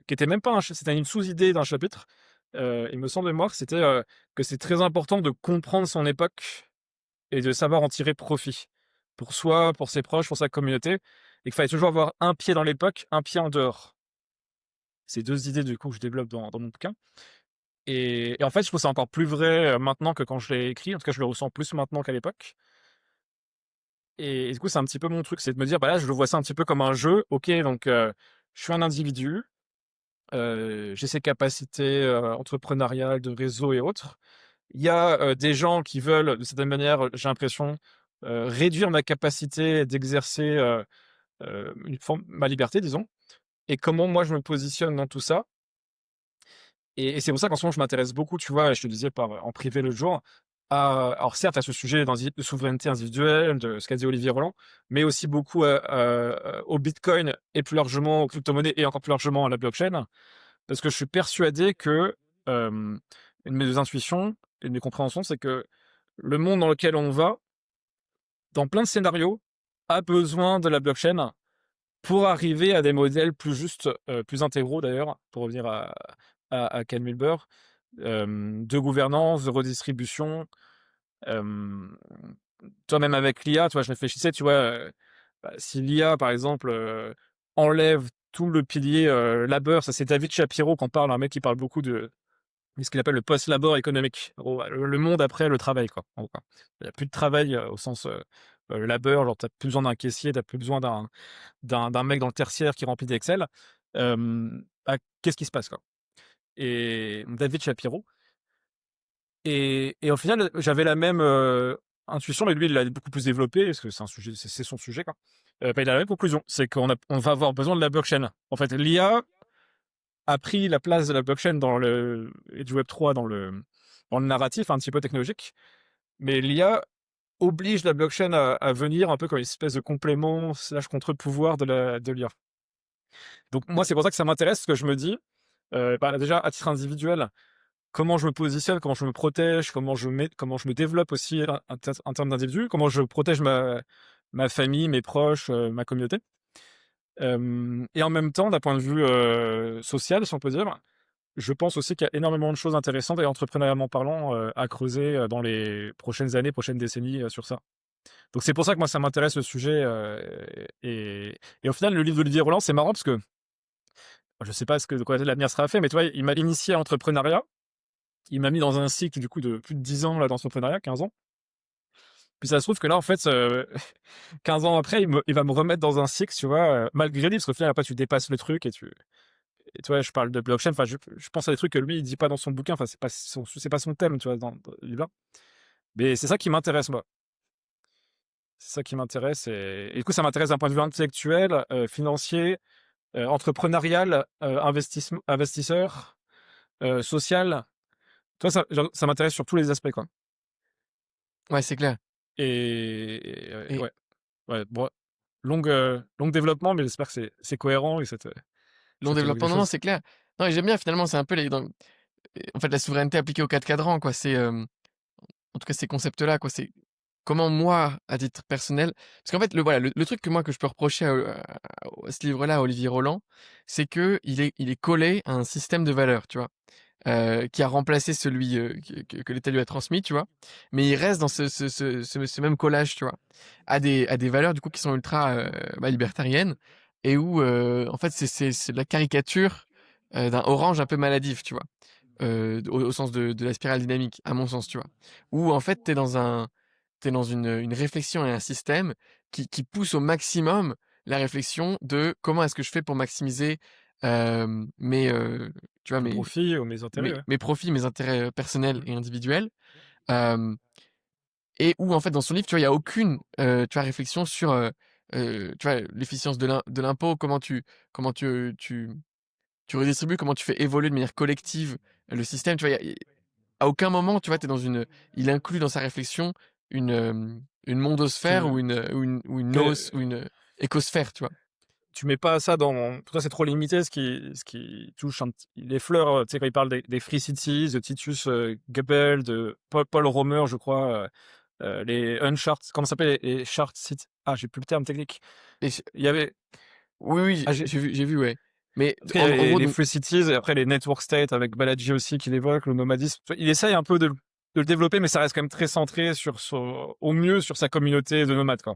était même pas c'était une sous-idée d'un chapitre. Il me semble de mémoire que c'était, que c'est très important de comprendre son époque et de savoir en tirer profit. Pour soi, pour ses proches, pour sa communauté et qu'il fallait toujours avoir un pied dans l'époque, un pied en dehors. C'est 2 idées du coup que je développe dans mon bouquin et en fait, je trouve ça encore plus vrai, maintenant que quand je l'ai écrit. En tout cas, je le ressens plus maintenant qu'à l'époque. Et du coup, c'est un petit peu mon truc, c'est de me dire: «Bah, là, je le vois ça un petit peu comme un jeu. OK, donc je suis un individu, j'ai ces capacités, entrepreneuriales, de réseau et autres. Il y a, des gens qui veulent, de certaine manière, j'ai l'impression, réduire ma capacité d'exercer, une forme ma liberté, disons et comment moi je me positionne dans tout ça et c'est pour ça qu'en ce moment je m'intéresse beaucoup, tu vois? Je te disais en privé l'autre jour, alors certes à ce sujet de souveraineté individuelle, de ce qu'a dit Olivier Roland, mais aussi beaucoup, au bitcoin et plus largement aux cryptomonnaies et encore plus largement à la blockchain. Parce que je suis persuadé que, une de mes intuitions et de mes compréhensions, c'est que le monde dans lequel on va, dans plein de scénarios, a besoin de la blockchain pour arriver à des modèles plus justes, plus intégraux d'ailleurs, pour revenir à Ken Wilber, de gouvernance, de redistribution. Hem, Toi, même avec l'IA, tu vois, je réfléchissais, tu vois, bah, si l'IA, par exemple, enlève tout le pilier, labeur, ça c'est David Shapiro qui en parle, un mec qui parle beaucoup de ce qu'il appelle le post-labor économique. En gros, le monde après le travail, quoi, en gros, quoi. Il y a plus de travail, au sens, labeur, genre tu plus besoin d'un caissier, tu plus besoin d'un mec dans le tertiaire qui remplit des Excel. Bah, qu'est-ce qui se passe, quoi? Et David Shapiro et au final, j'avais la même, intuition, mais lui, il l'a beaucoup plus développé parce que c'est un sujet c'est son sujet, quoi. Bah, il a la même conclusion, c'est on va avoir besoin de la blockchain. En fait, l'IA a pris la place de la blockchain dans le et du Web3 dans le narratif un petit peu technologique, mais l'IA oblige la blockchain à venir un peu comme une espèce de complément slash contre-pouvoir de l'IA. Donc moi, c'est pour ça que ça m'intéresse, parce que je me dis, bah, déjà à titre individuel, comment je me positionne, comment je me protège, comment je me développe aussi en termes d'individu, comment je protège ma famille, mes proches, ma communauté. Et en même temps, d'un point de vue, social, si on peut dire, je pense aussi qu'il y a énormément de choses intéressantes et entrepreneurialement parlant, à creuser, dans les prochaines années, prochaines décennies, sur ça. Donc c'est pour ça que moi ça m'intéresse le sujet, et au final le livre d'Olivier Roland, c'est marrant parce que je sais pas de quoi l'avenir sera fait, mais tu vois, il m'a initié à l'entrepreneuriat. Il m'a mis dans un cycle du coup de plus de 10 ans là d'entrepreneuriat, 15 ans. Puis ça se trouve que là en fait, 15 ans après, il va me remettre dans un cycle, tu vois, malgré lui, parce qu'au final après tu dépasses le truc et tu vois, je parle de blockchain, enfin je pense à des trucs que lui il dit pas dans son bouquin, enfin c'est pas son thème, tu vois, dans le livre. Mais c'est ça qui m'intéresse moi. C'est ça qui m'intéresse et du coup ça m'intéresse d'un point de vue intellectuel, financier, entrepreneurial, investisseur, social. Toi ça m'intéresse sur tous les aspects, quoi. Ouais, c'est clair. Et Et ouais, ouais, bon, long développement, mais j'espère que c'est cohérent et long ça t'évoque des développement, non, non, choses. c'est clair. Non et j'aime bien finalement, c'est un peu en fait, la souveraineté appliquée aux 4 cadrans, quoi. En tout cas, ces concepts-là, quoi. C'est comment moi, à titre personnel parce qu'en fait, voilà, le truc que moi, que je peux reprocher à ce livre-là, à Olivier Roland, c'est qu'il est collé à un système de valeurs, tu vois? Qui a remplacé celui, que l'État lui a transmis, tu vois? Mais il reste dans ce même collage, tu vois? À des valeurs, du coup, qui sont ultra, bah, libertariennes et où, en fait, c'est de la caricature, d'un orange un peu maladif, tu vois? Au sens de la spirale dynamique, à mon sens, tu vois? Où en fait, tu es dans une réflexion et un système qui pousse au maximum la réflexion de: «Comment est-ce que je fais pour maximiser, mes, tu vois, Mes mes profits ou mes intérêts, mes ouais. mes profits, mes intérêts, personnels Mmh. et individuels?» hem et où en fait, dans son livre, tu vois, il y a aucune, tu vois, réflexion sur, tu vois, l'efficience de l'impôt, comment tu redistribues, comment tu fais évoluer de manière collective le système, tu vois? À aucun moment, tu vois, il inclut dans sa réflexion une mondosphère ou Tu une noos que ou une écosphère, tu vois? tu mets pas ça dans pour toi, c'est trop limité ce qui touche un petit les fleurs, tu sais, quand il parle des Free Cities, de Titus, Gebel, de Paul Romer, je crois, les Unchart comment ça s'appelle les Chart Cit ah, j'ai plus le terme technique. Et j Il y avait Oui, oui, ah, j'ai vu, ouais. Mais en tout cas, il y en avait gros les donc Free Cities et après les Network States avec Balaji aussi qui l'évoque, le nomadisme. Tu vois, il essaye un peu de le développer, mais ça reste quand même très centré au mieux sur sa communauté de nomades, quoi.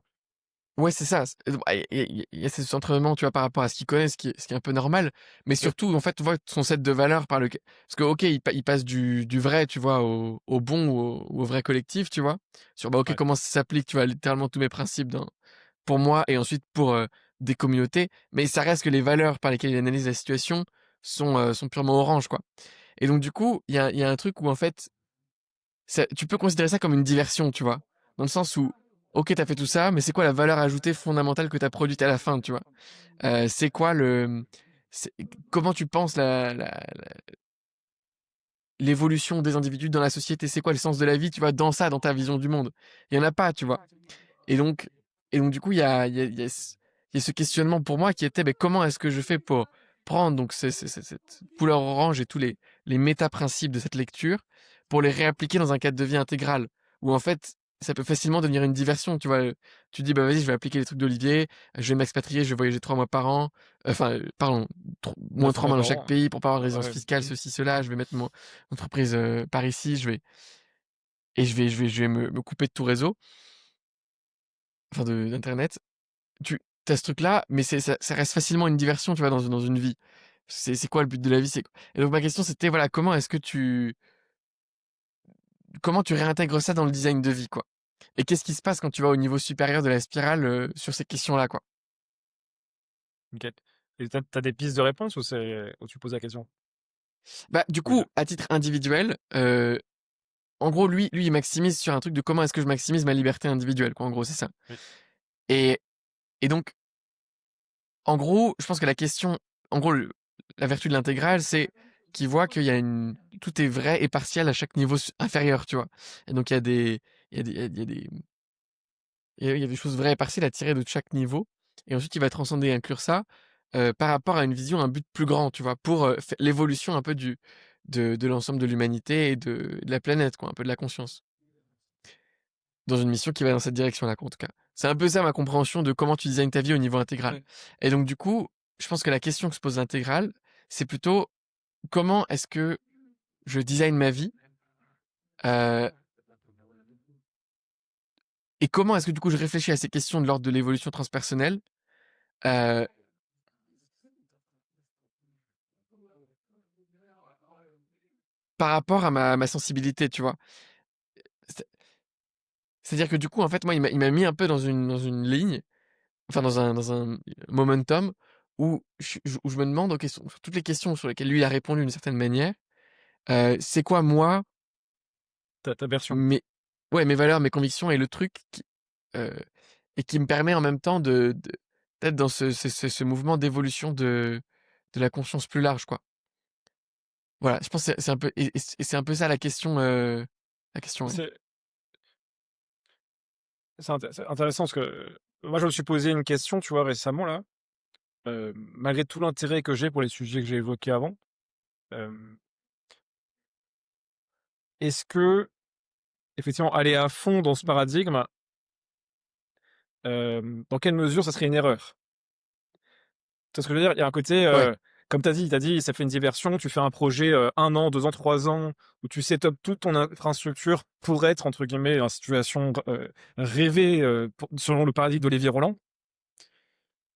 ouais, c'est ça, bah, il y a ce centrement, tu vois, par rapport à ce qu'il connaît, ce qui est un peu normal, mais Yep. surtout, en fait, tu vois, son set de valeurs parce que, OK, il passe du vrai, tu vois, au bon ou au vrai collectif, tu vois? Sur, bah, OK, Ouais. comment ça s'applique, tu vois, littéralement tous mes principes pour moi et ensuite pour, des communautés, mais ça reste que les valeurs par lesquelles il analyse la situation sont purement orange, quoi et donc du coup, il y a un truc où en fait, tu peux considérer ça comme une diversion, tu vois? Dans le sens où, OK, tu as fait tout ça, mais c'est quoi la valeur ajoutée fondamentale que tu as produite à la fin, tu vois? C'est quoi c'est comment tu penses l'évolution des individus dans la société? C'est quoi le sens de la vie, tu vois, dans ça, dans ta vision du monde? Il y en a pas, tu vois? Et donc du coup, il y a ce questionnement pour moi qui était: «Beh, comment est-ce que je fais pour prendre donc cette couleur orange et tous les méta-principes de cette lecture pour les réappliquer dans un cadre de vie intégral?» où en fait, ça peut facilement devenir une diversion, tu vois? Tu te dis: «Bah, vas-y, je vais appliquer les trucs d'Olivier, je vais m'expatrier, je vais voyager 3 mois par an, enfin, pardon, moins 9 3 mois mois dans par chaque an. pays pour pas avoir de résidence Ouais, fiscale, ceci, cela, je vais mettre mon entreprise, par ici, je vais me couper de tout réseau, enfin de d'internet». Tu as ce truc-là, mais ça reste facilement une diversion, tu vois, dans une vie. C'est quoi le but de la vie? Et donc ma question c'était, voilà, comment tu réintègres ça dans le design de vie, quoi? Et qu'est-ce qui se passe quand tu vas au niveau supérieur de la spirale, sur ces questions-là, quoi? OK. Et tu as des pistes de réponse ou tu poses la question? Bah, du Ou les coup, 2? à titre individuel, en gros, lui, il maximise sur un truc de comment est-ce que je maximise ma liberté individuelle, quoi, en gros, c'est ça. Oui. Et et donc, en gros, je pense que la vertu de l'intégrale, c'est qu'il voit qu'il y a une tout est vrai et partiel à chaque niveau inférieur, tu vois? Et donc il y a des il y a des il y a des choses vraies et partielles à tirer de chaque niveau, et ensuite il va transcender et inclure ça, par rapport à une vision, un but plus grand, tu vois? Pour, f l'évolution un peu de l'ensemble de l'humanité et de la planète, quoi, un peu de la conscience. Dans une mission qui va dans cette direction-là, quoi, en tout cas. C'est un peu ça ma compréhension de comment tu designes ta vie au niveau intégral. Ouais. Et donc du coup, je pense que la question que se pose l'intégrale, c'est plutôt: comment est-ce que je design ma vie? Heu et comment est-ce que du coup je réfléchis à ces questions de l'ordre de l'évolution transpersonnelle, heu, par rapport à ma sensibilité, tu vois? C'est C'est-à-dire que du coup, en fait, moi, il m'a mis un peu dans une ligne, enfin dans un momentum où je me demande, OK, sur toutes les questions sur lesquelles lui il a répondu d'une certaine manière, c'est quoi moi, Ta version. mes ouais, mes valeurs, mes convictions et le truc heu et qui me permet en même temps d'être dans ce mouvement d'évolution de la conscience plus large, quoi. Voilà, je pense que c'est un peu c'est un peu ça la question, ouais. C'est c'est intéressant parce que, moi, je me suis posé une question, tu vois, récemment là, malgré tout l'intérêt que j'ai pour les sujets que j'ai évoqués avant, hem, est-ce qu'effectivement aller à fond dans ce paradigme, dans quelle mesure ça serait une erreur? Tu vois ce que je veux dire? Il y a un côté, Ouais, comme tu as dit, ça fait une diversion, tu fais un projet, 1 an, 2 ans, 3 ans, où tu set-up toute ton infrastructure pour être entre guillemets «en situation rêvée», pour selon le paradigme d'Olivier Roland,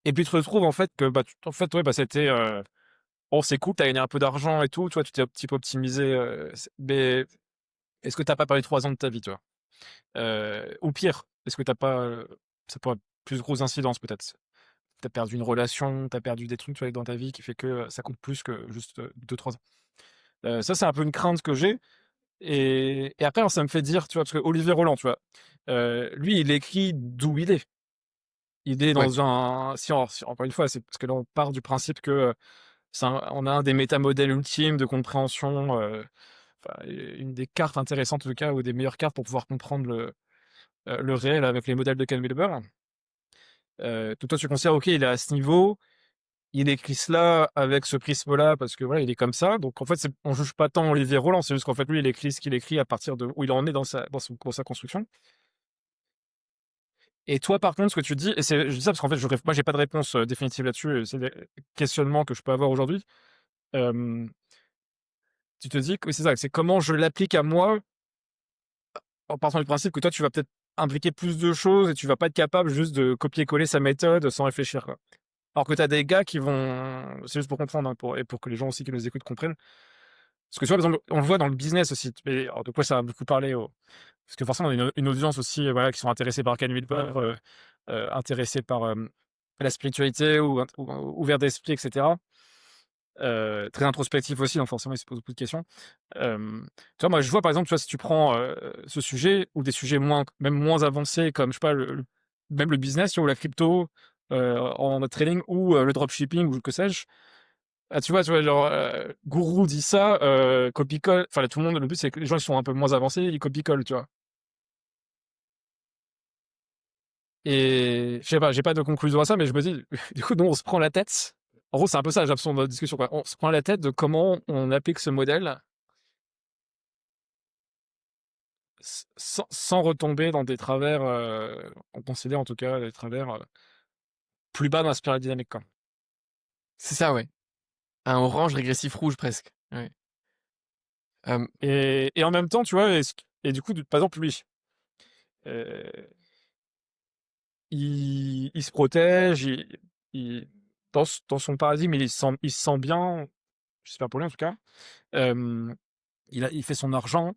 et puis tu te retrouves en fait que, bah, en fait, ouais, bah, c'était, bon, c'est cool, tu as gagné un peu d'argent et tout, tu vois? Tu t'es un petit peu optimisé, mais est-ce que tu as pas perdu 3 ans de ta vie, tu vois? Ou pire, est-ce que tu as pas, ça pourrait plus grosse incidence peut-être? Tu as perdu une relation, tu as perdu des trucs, tu vois, dans ta vie qui fait que, ça coûte plus que juste, 2-3 ans. Ça, c'est un peu une crainte que j'ai, et après, ça me fait dire, tu vois, parce que Olivier Roland, tu vois? Lui, il écrit d'où il est. Il est ouais, dans un si encore une fois, c'est parce que là, on part du principe que, on a un des métamodèles ultimes de compréhension, enfin, une des cartes intéressantes en tout cas, ou des meilleures cartes pour pouvoir comprendre le réel avec les modèles de Ken Wilber. Donc toi, tu considères, OK, il est à ce niveau, il écrit cela avec ce prisme-là parce que voilà, il est comme ça. Donc en fait, on juge pas tant Olivier Roland, c'est juste qu'en fait, lui, il écrit ce qu'il écrit à partir de où il en est dans sa construction. Et toi, par contre, ce que tu dis, et je dis ça parce qu'en fait, moi, j'ai pas de réponse définitive là-dessus, et c'est des questionnements que je peux avoir aujourd'hui. Euh, Tu te dis que oui, c'est ça, c'est comment je l'applique à moi, en partant du principe que toi, tu vas peut-être impliquer plus de choses et tu vas pas être capable juste de copier-coller sa méthode sans réfléchir, quoi. Alors que tu as des gars qui vont, c'est juste pour comprendre, hein, et pour que les gens aussi qui nous écoutent comprennent. Parce que tu vois, par exemple, on le voit dans le business aussi. Mais alors, de quoi ça a beaucoup parlé parce que forcément, on a une audience aussi, voilà, qui sont intéressés par Ken Wilber, intéressés par la spiritualité, ou ouverts d'esprit, etc. Très introspectif aussi, donc forcément, ils se posent beaucoup de questions. Tu vois, moi, je vois par exemple, tu vois, si tu prends ce sujet ou des sujets même moins avancés, comme, je sais pas, même le business, tu vois, ou la crypto, en trading, ou le dropshipping, ou que sais-je. Ah, tu vois, genre, Gourou dit ça, copie-colle. Enfin, là, tout le monde, le but, c'est que les gens, ils sont un peu moins avancés, ils copie-collent, tu vois? Et je sais pas, j'ai pas de conclusion à ça, mais je me dis, du coup, nous, on se prend la tête. En gros, c'est un peu ça, j'ai l'impression, de notre discussion, quoi. On se prend la tête de comment on applique ce modèle sans retomber dans des travers, on considère en tout cas des travers, plus bas dans la spirale dynamique, quoi. C'est ça, ouais. Un orange régressif rouge presque. Ouais. Hem, Et en même temps, tu vois? Et du coup, par exemple, lui, heu, il se protège, il dans son paradigme, il se sent bien, j'espère pour lui en tout cas. Hem, il fait son argent,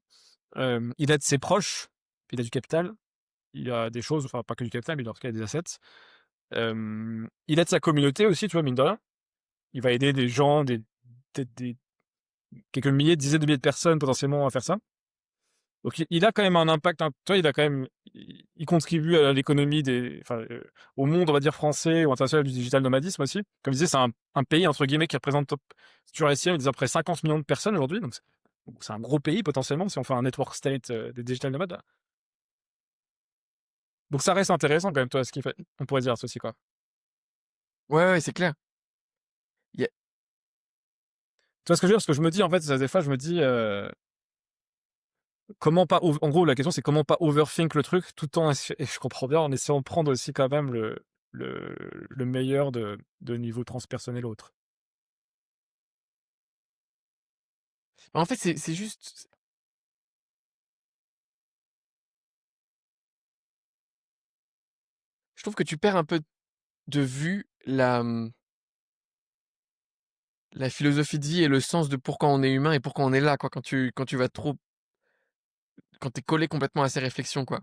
il aide ses proches, il a du capital, il a des choses, enfin pas que du capital, mais en tout cas des assets. Il aide sa communauté aussi, tu vois? Mine de rien. Il va aider des gens, peut-être des quelques milliers, dizaines de milliers de personnes potentiellement à faire ça. Donc il a quand même un impact, tu vois? Il a quand même il contribue à l'économie au monde, on va dire, français ou international du digital nomadisme aussi. Comme je disais, c'est un pays entre guillemets qui représente top si tu réussis, ils disent à peu près 50 millions de personnes aujourd'hui, donc c'est un gros pays potentiellement si on fait un network state, des digital nomades là. Donc ça reste intéressant quand même, toi, ce qu'il fait. On pourrait dire ceci, quoi. ouais, ouais, c'est clair. Il y a Tu vois ce que je veux dire? Parce que je me dis en fait, des fois je me dis, comment pas en gros, la question, c'est comment pas overthink le truc, tout en ess et je comprends bien, en essayant de prendre aussi quand même le meilleur de niveau transpersonnel ou autre. en fait, c'est juste je trouve que tu perds un peu de vue la philosophie de vie et le sens de pourquoi on est humain et pourquoi on est là, quoi, quand tu vas trop quand tu es collé complètement à ces réflexions, quoi.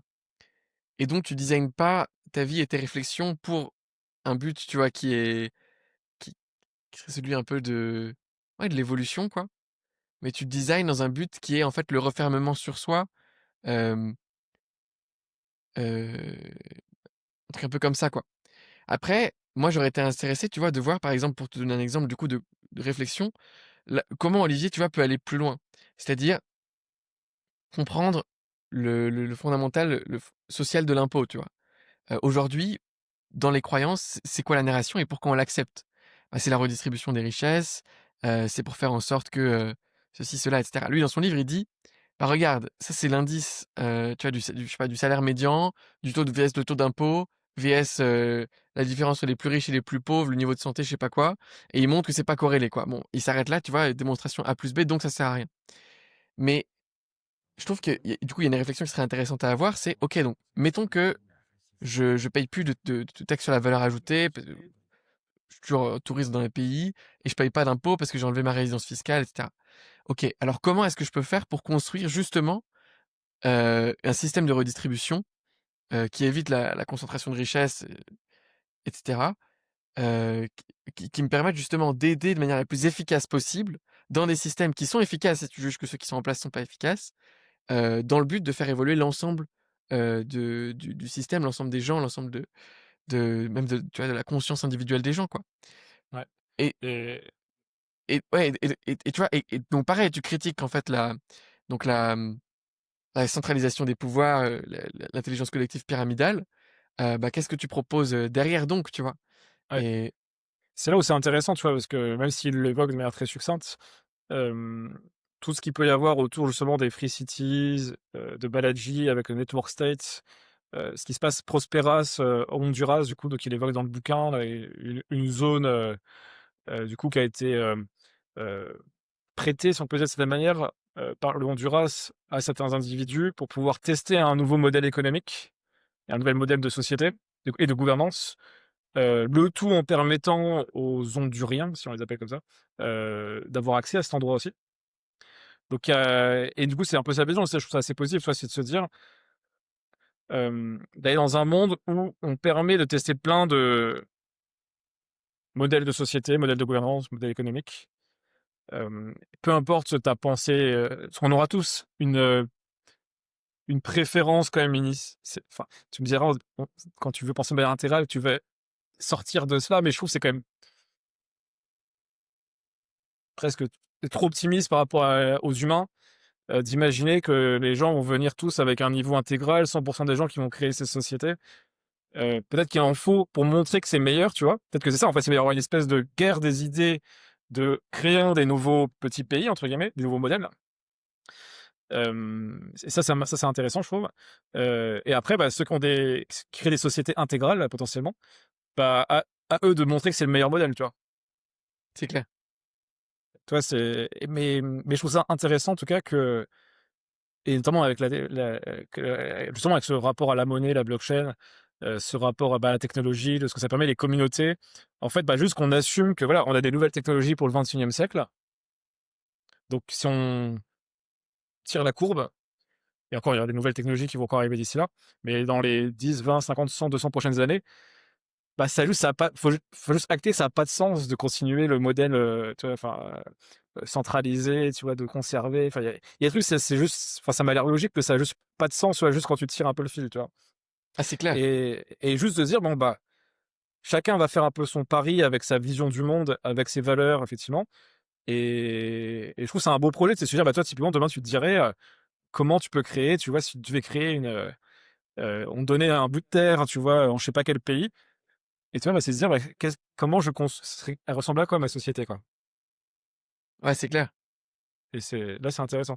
Et donc tu designes pas ta vie et tes réflexions pour un but, tu vois, qui qui serait celui un peu de ouais, de l'évolution, quoi. Mais tu designes dans un but qui est, en fait, le refermement sur soi, hem, heu, un truc un peu comme ça, quoi. Après, moi, j'aurais été intéressé, tu vois, de voir, par exemple, pour te donner un exemple, du coup, de réflexion, la comment Olivier, tu vois, peut aller plus loin. C'est-à-dire comprendre le fondamental, le f social de l'impôt, tu vois? Aujourd'hui, dans les croyances, c'est quoi la narration et pourquoi on l'accepte? Bah, c'est la redistribution des richesses, c'est pour faire en sorte que, ceci, cela et cetera. Lui, dans son livre, il dit: «Bah, regarde, ça, c'est l'indice, tu vois, du je sais pas, du salaire médian, du taux de vs le taux d'impôt, vs, la différence entre les plus riches et les plus pauvres, le niveau de santé, je sais pas quoi» et il montre que c'est pas corrélé, quoi. Bon, il s'arrête là, tu vois? Démonstration A plus B, donc ça sert à rien. Mais je trouve que du coup, il y a une réflexion qui serait intéressante à avoir, c'est: «OK, donc mettons que je paye plus de taxes sur la valeur ajoutée, je suis toujours, touriste dans les pays et je paye pas d'impôts parce que j'ai enlevé ma résidence fiscale et cetera. OK, alors comment est-ce que je peux faire pour construire justement, un système de redistribution, qui évite la concentration de richesses, et cetera, qui me permette justement d'aider de manière la plus efficace possible dans des systèmes qui sont efficaces si tu juges que ceux qui sont en place sont pas efficaces, dans le but de faire évoluer l'ensemble, du système, l'ensemble des gens, l'ensemble de même de tu vois, de la conscience individuelle des gens, quoi. Ouais. Et Et ouais et tu vois? Et donc pareil, tu critiques en fait donc la centralisation des pouvoirs, l'intelligence collective pyramidale, bah, qu'est-ce que tu proposes, derrière donc, tu vois? ouais, Et c'est là où c'est intéressant, tu vois? Parce que même s'il l'évoque de manière très succincte, hem, tout ce qu'il peut y avoir autour justement des free cities, de Balaji avec le network state, ce qui se passe Prosperas, au Honduras du coup, donc il évoque dans le bouquin là, et une zone, du coup qui a été, heu, prêtée, si on peut dire de cette manière, par le Honduras à certains individus pour pouvoir tester un nouveau modèle économique et un nouvel modèle de société et de gouvernance. Le tout en permettant aux Honduriens, si on les appelle comme ça, d'avoir accès à cet endroit aussi. Donc et du coup, c'est un peu sa vision, ça je trouve ça assez positif, tu vois? C'est de se dire, d'aller dans un monde où on permet de tester plein de modèles de société, modèles de gouvernance, modèles économiques. Peu importe ta pensée, parce qu'on aura tous une préférence quand même enfin, tu me diras, bon, quand tu veux penser de manière intégrale, tu vas sortir de cela, mais je trouve que c'est quand même presque trop optimiste par rapport aux humains, d'imaginer que les gens vont venir tous avec un niveau intégral, 100 des gens qui vont créer ces sociétés. Peut-être qu'il en faut pour montrer que c'est meilleur, tu vois? Peut-être que c'est ça, en fait, c'est il y avoir une espèce de guerre des idées, de créer des nouveaux «petits pays» entre guillemets, des nouveaux modèles, Et ça c'est intéressant je trouve. Et après, bah, ceux qui créent des sociétés intégrales là, potentiellement, bah, à eux de montrer que c'est le meilleur modèle, tu vois? C'est clair. Tu vois, mais je trouve ça intéressant en tout cas que et notamment avec justement avec ce rapport à la monnaie, la blockchain, ce rapport à, bah, la technologie, de ce que ça permet les communautés. En fait, bah, juste qu'on assume que voilà, on a des nouvelles technologies pour le 21e siècle. Donc si on tire la courbe et encore il y aura des nouvelles technologies qui vont encore arriver d'ici là, mais dans les 10, 20, 50, 100, 200 prochaines années, bah, ça a pas faut juste acter que ça a pas de sens de continuer le modèle, tu vois? Enfin, centralisé, tu vois? De conserver, enfin, il y a des trucs, c'est juste enfin, ça m'a l'air logique que ça a juste pas de sens, tu vois? Juste quand tu tires un peu le fil, tu vois? Ah, c'est clair. Et juste de se dire: «Bon, bah, chacun va faire un peu son pari avec sa vision du monde, avec ses valeurs», effectivement. Et je trouve que c'est un beau projet de se dire, bah, toi, typiquement, demain, tu te dirais, comment tu peux créer, tu vois? Si tu devais créer on te donnait un bout de terre, tu vois? En je sais pas quel pays et tu vois, bah, c'est se dire: «Bah, comment je cons elle ressemble à quoi ma société, quoi?» Ouais, c'est clair. Et c'est intéressant.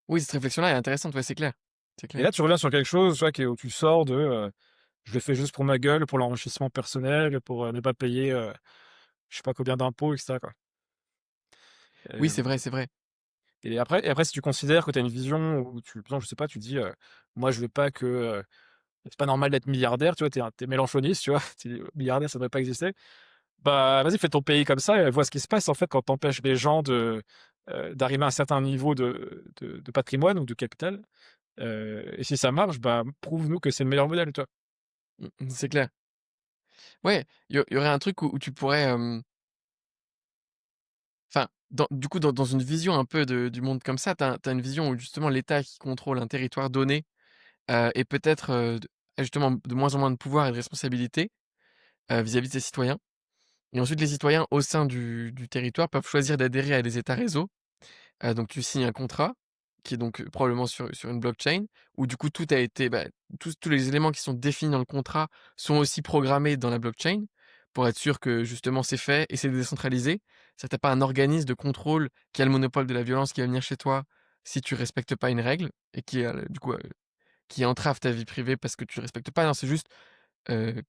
Oui, cette réflexion-là est intéressante, ouais, c'est clair. C'est Et clair. là, tu reviens sur quelque chose, tu vois, où tu sors de, «Je le fais juste pour ma gueule, pour l'enrichissement personnel, pour, ne pas payer, je sais pas combien d'impôts» et cetera, quoi. Oui, c'est Hem vrai, c'est vrai. et après si tu considères que tu as une vision où tu par exemple, je sais pas, tu dis, «Moi, je veux pas que, c'est pas normal d'être milliardaire», tu vois? Tu es mélanchoniste, tu vois? Tu dis: «Milliardaire, ça devrait pas exister». Bah, vas-y, fais ton pays comme ça et vois ce qui se passe, en fait, quand tu empêches les gens d'arriver à un certain niveau de patrimoine ou de capital, et si ça marche, bah, prouve-nous que c'est le meilleur modèle, tu vois? C'est clair. Ouais, il y aurait un truc où tu pourrais, enfin, du coup, dans une vision un peu du monde comme ça, tu as une vision où justement l'État qui contrôle un territoire donné, et peut-être, d a justement de moins en moins de pouvoir et de responsabilité, vis-à-vis de ses citoyens, et ensuite les citoyens au sein du territoire peuvent choisir d'adhérer à des États réseaux. Donc tu signes un contrat qui est donc, probablement sur une blockchain où du coup tout a été, bah, tous les éléments qui sont définis dans le contrat sont aussi programmés dans la blockchain pour être sûr que justement c'est fait et c'est décentralisé. Ça tu pas un organisme de contrôle qui a le monopole de la violence qui va venir chez toi si tu respectes pas une règle et qui, du coup, qui entrave ta vie privée parce que tu respectes pas. Non, c'est juste,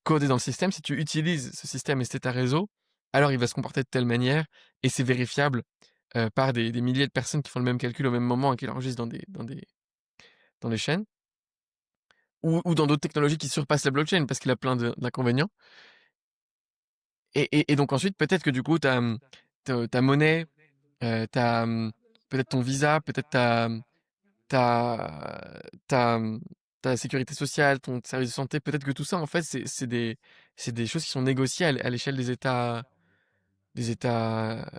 codé dans le système. Si tu utilises ce système et c'est ta réseau, alors il va se comporter de telle manière et c'est vérifiable, par des milliers de personnes qui font le même calcul au même moment et qui l'enregistrent dans des chaînes ou dans d'autres technologies qui surpassent la blockchain parce qu'il a plein d'inconvénients et donc ensuite peut-être que du coup tu as, ta monnaie, tu as, peut-être ton visa, peut-être ta ta, ta sécurité sociale, ton service de santé, peut-être que tout ça en fait c'est des choses qui sont négociées à l'échelle des États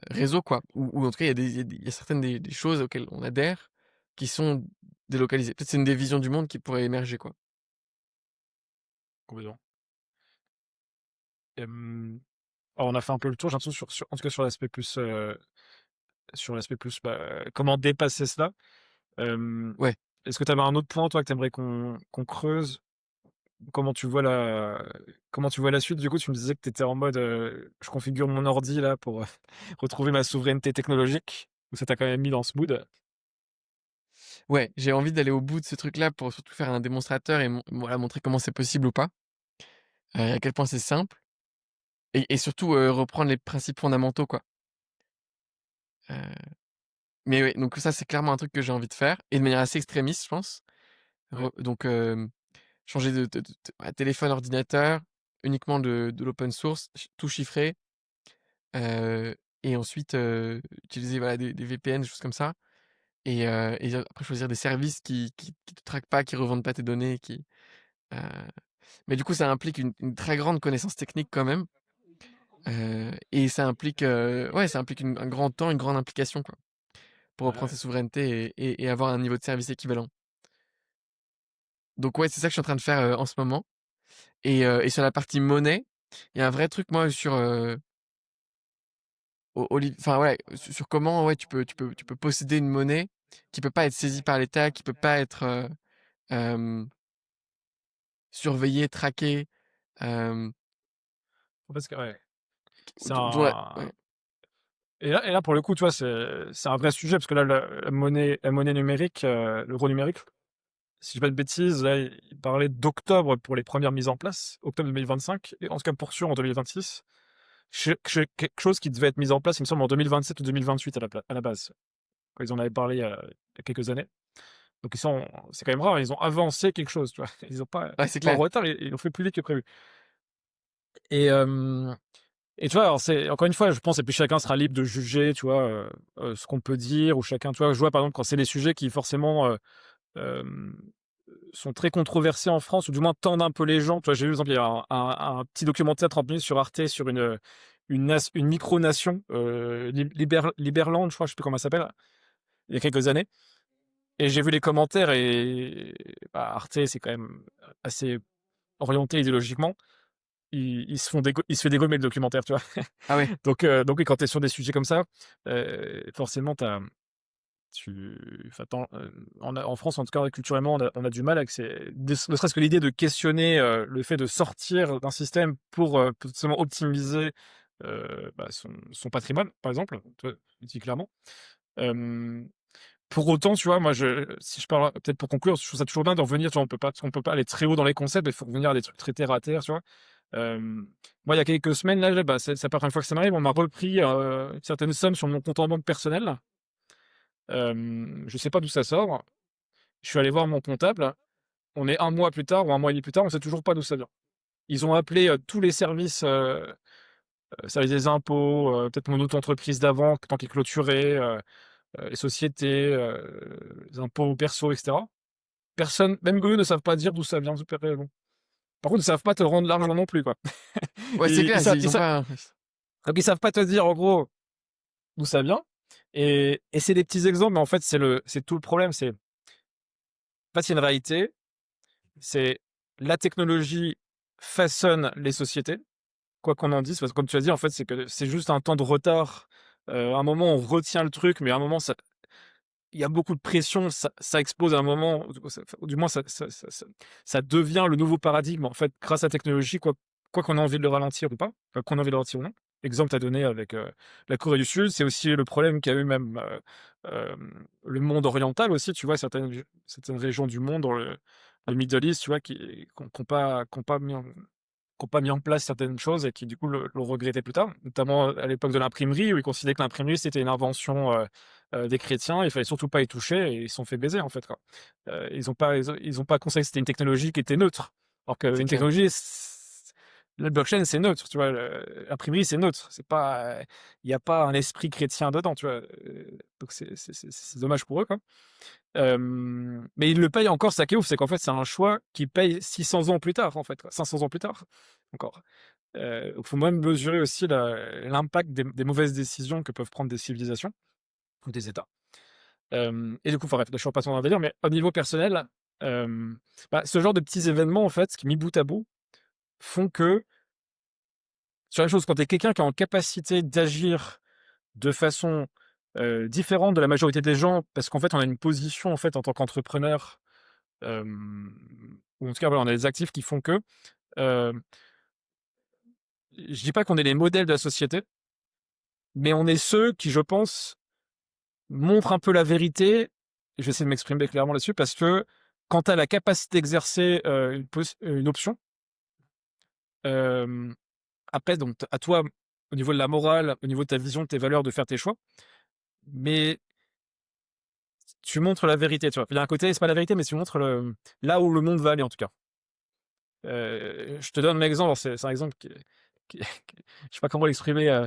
réseau quoi, ou en tout cas il y a certaines des choses auxquelles on adhère qui sont délocalisées. Peut-être c'est une des visions du monde qui pourrait émerger quoi. Complètement. Alors on a fait un peu le tour, j'ai l'impression en tout cas sur l'aspect plus, bah, comment dépasser cela. Hem, Ouais, Est-ce que tu avais un autre point, toi, que tu aimerais qu'on creuse? Comment tu vois la suite? Du coup, tu me disais que tu étais en mode, «Je configure mon ordi là pour, retrouver ma souveraineté technologique». Ou ça t'a quand même mis dans ce mood? ouais, j'ai envie d'aller au bout de ce truc-là pour surtout faire un démonstrateur et voilà, montrer comment c'est possible ou pas, à quel point c'est simple et surtout, reprendre les principes fondamentaux quoi. Heu, mais ouais, donc ça, c'est clairement un truc que j'ai envie de faire et de manière assez extrémiste, je pense. Ouais, Donc changer de ouais, téléphone, ordinateur, uniquement de l'open source, tout chiffré, heu et ensuite, utiliser, voilà, des VPN, des choses comme ça et après choisir des services qui te traquent pas, qui revendent pas tes données, heu mais du coup, ça implique une très grande connaissance technique quand même, et ça implique, ouais, ça implique un grand temps, une grande implication, quoi, pour reprendre ouais, sa souveraineté et avoir un niveau de service équivalent. Donc ouais, c'est ça que je suis en train de faire, en ce moment et sur la partie monnaie, il y a un vrai truc moi sur, enfin ouais, sur comment ouais, tu peux posséder une monnaie qui peut pas être saisie par l'État, qui peut pas être, hem, surveillée, traquée, hem, parce que ouais, c'est dont la un ouais. Et là, pour le coup, tu vois, c'est un vrai sujet parce que là, la monnaie numérique, l'euro numérique, si je dis pas de bêtises, là, il parlait d'octobre pour les premières mises en place, octobre 2025 et en tout cas pour sûr en 2026. Quelque chose qui devait être mis en place, il me semble, en 2027 ou 2028 à la base, quand ils en avaient parlé il y a quelques années. Donc c'est quand même rare, ils ont avancé quelque chose, tu vois? Ils ont Ouais, c'est pas en clair. retard, ils l'ont fait plus vite que prévu. Et hem et tu vois, alors c'est encore une fois, je pense et puis chacun sera libre de juger, tu vois, ce qu'on peut dire ou chacun tu vois, je vois par exemple quand c'est des sujets qui forcément, hem, sont très controversés en France ou du moins tendent un peu les gens. Tu vois, j'ai vu, par exemple, il y a un petit documentaire 30 minutes sur Arte sur une micronation, Liberland, je crois, je sais plus comment elle s'appelle, il y a quelques années et j'ai vu les commentaires et bah, Arte, c'est quand même assez orienté idéologiquement. Il se fait dégommer le documentaire, tu vois? Ah ouais. Donc oui, quand tu es sur des sujets comme ça, forcément enfin, en France, en tout cas, culturellement, on a du mal avec ne serait-ce que l'idée de questionner, le fait de sortir d'un système pour, potentiellement optimiser, bah, son patrimoine, par exemple, tu vois? Je le dis clairement. Hem, pour autant, tu vois, moi, si je parle peut-être pour conclure, je trouve ça toujours bien de revenir, tu vois? On peut pas aller très haut dans les concepts, il faut revenir à des trucs très terre à terre, tu vois? Moi, il y a quelques semaines, là, bah, c'est pas la première fois que ça m'arrive, on m'a repris, une certaine somme sur mon compte en banque personnel. Je sais pas d'où ça sort. Je suis allé voir mon comptable. On est un mois plus tard ou un mois et demi plus tard, on sait toujours pas d'où ça vient. Ils ont appelé, tous les services, service des impôts, peut-être mon auto-entreprise d'avant, tant qu'il clôturait, les sociétés, les impôts perso et cetera. Personne, même eux ne savent pas dire d'où ça vient, super réellement. Par contre, ils savent pas te rendre l'argent non plus, quoi. Ouais, c'est Ils clair, ils savent ils ils ont sa pas donc ils savent pas te dire, en gros, d'où ça vient et c'est des petits exemples, mais en fait, c'est tout le problème. En fait, il y a une réalité, c'est la technologie façonne les sociétés, quoi qu'on en dise, parce que comme tu as dit, en fait, c'est que c'est juste un temps de retard. À un moment, on retient le truc, mais à un moment, il y a beaucoup de pression, ça explose à un moment, ou du moins ça devient le nouveau paradigme, en fait, grâce à la technologie, quoi qu'on ait envie de le ralentir ou pas, enfin, qu'on ait envie de le ralentir ou non. Exemple, tu as donné avec, la Corée du Sud, c'est aussi le problème qu'a eu même, le monde oriental aussi, tu vois? Certaines régions du monde, dans le Middle East, tu vois? Qui ont pas mis en place certaines choses et qui du coup l'ont regretté plus tard, notamment à l'époque de l'imprimerie où ils considéraient que l'imprimerie c'était une invention, des chrétiens, il fallait surtout pas y toucher et ils se sont fait baiser en fait, quoi. Ils ont pas considéré que c'était une technologie qui était neutre. Alors c'est qu'une clair. technologie, la blockchain c'est neutre, tu vois? L'imprimerie c'est neutre, c'est pas, il y a pas un esprit chrétien dedans, tu vois? Donc c'est dommage pour eux, quoi. Mais ils le payent encore, c'est ça qui est ouf, c'est qu'en fait c'est un choix qu'ils payent 600 ans plus tard en fait, quoi, 500 ans plus tard encore. Donc faut même mesurer aussi l'impact des mauvaises décisions que peuvent prendre des civilisations ou des États. Et du coup, enfin bref, je suis repassé dans un délire, mais au niveau personnel, bah, ce genre de petits événements, en fait, qui mis bout à bout, font que sur la chose, quand tu es quelqu'un qui est en capacité d'agir de façon, différente de la majorité des gens, parce qu'en fait, on a une position, en fait, en tant qu'entrepreneur, ou en tout cas, voilà, on a des actifs qui font que, hem, je dis pas qu'on est les modèles de la société, mais on est ceux qui, je pense, montrent un peu la vérité. Je vais essayer de m'exprimer clairement là-dessus parce que quand tu as la capacité d'exercer, une option, hem, après donc à toi, au niveau de la morale, au niveau de ta vision, de tes valeurs, de faire tes choix, mais tu montres la vérité, tu vois? Il y a un côté, c'est pas la vérité, mais tu montres là où le monde va aller en tout cas. Je te donne l'exemple, alors c'est un exemple qui je sais pas comment l'exprimer,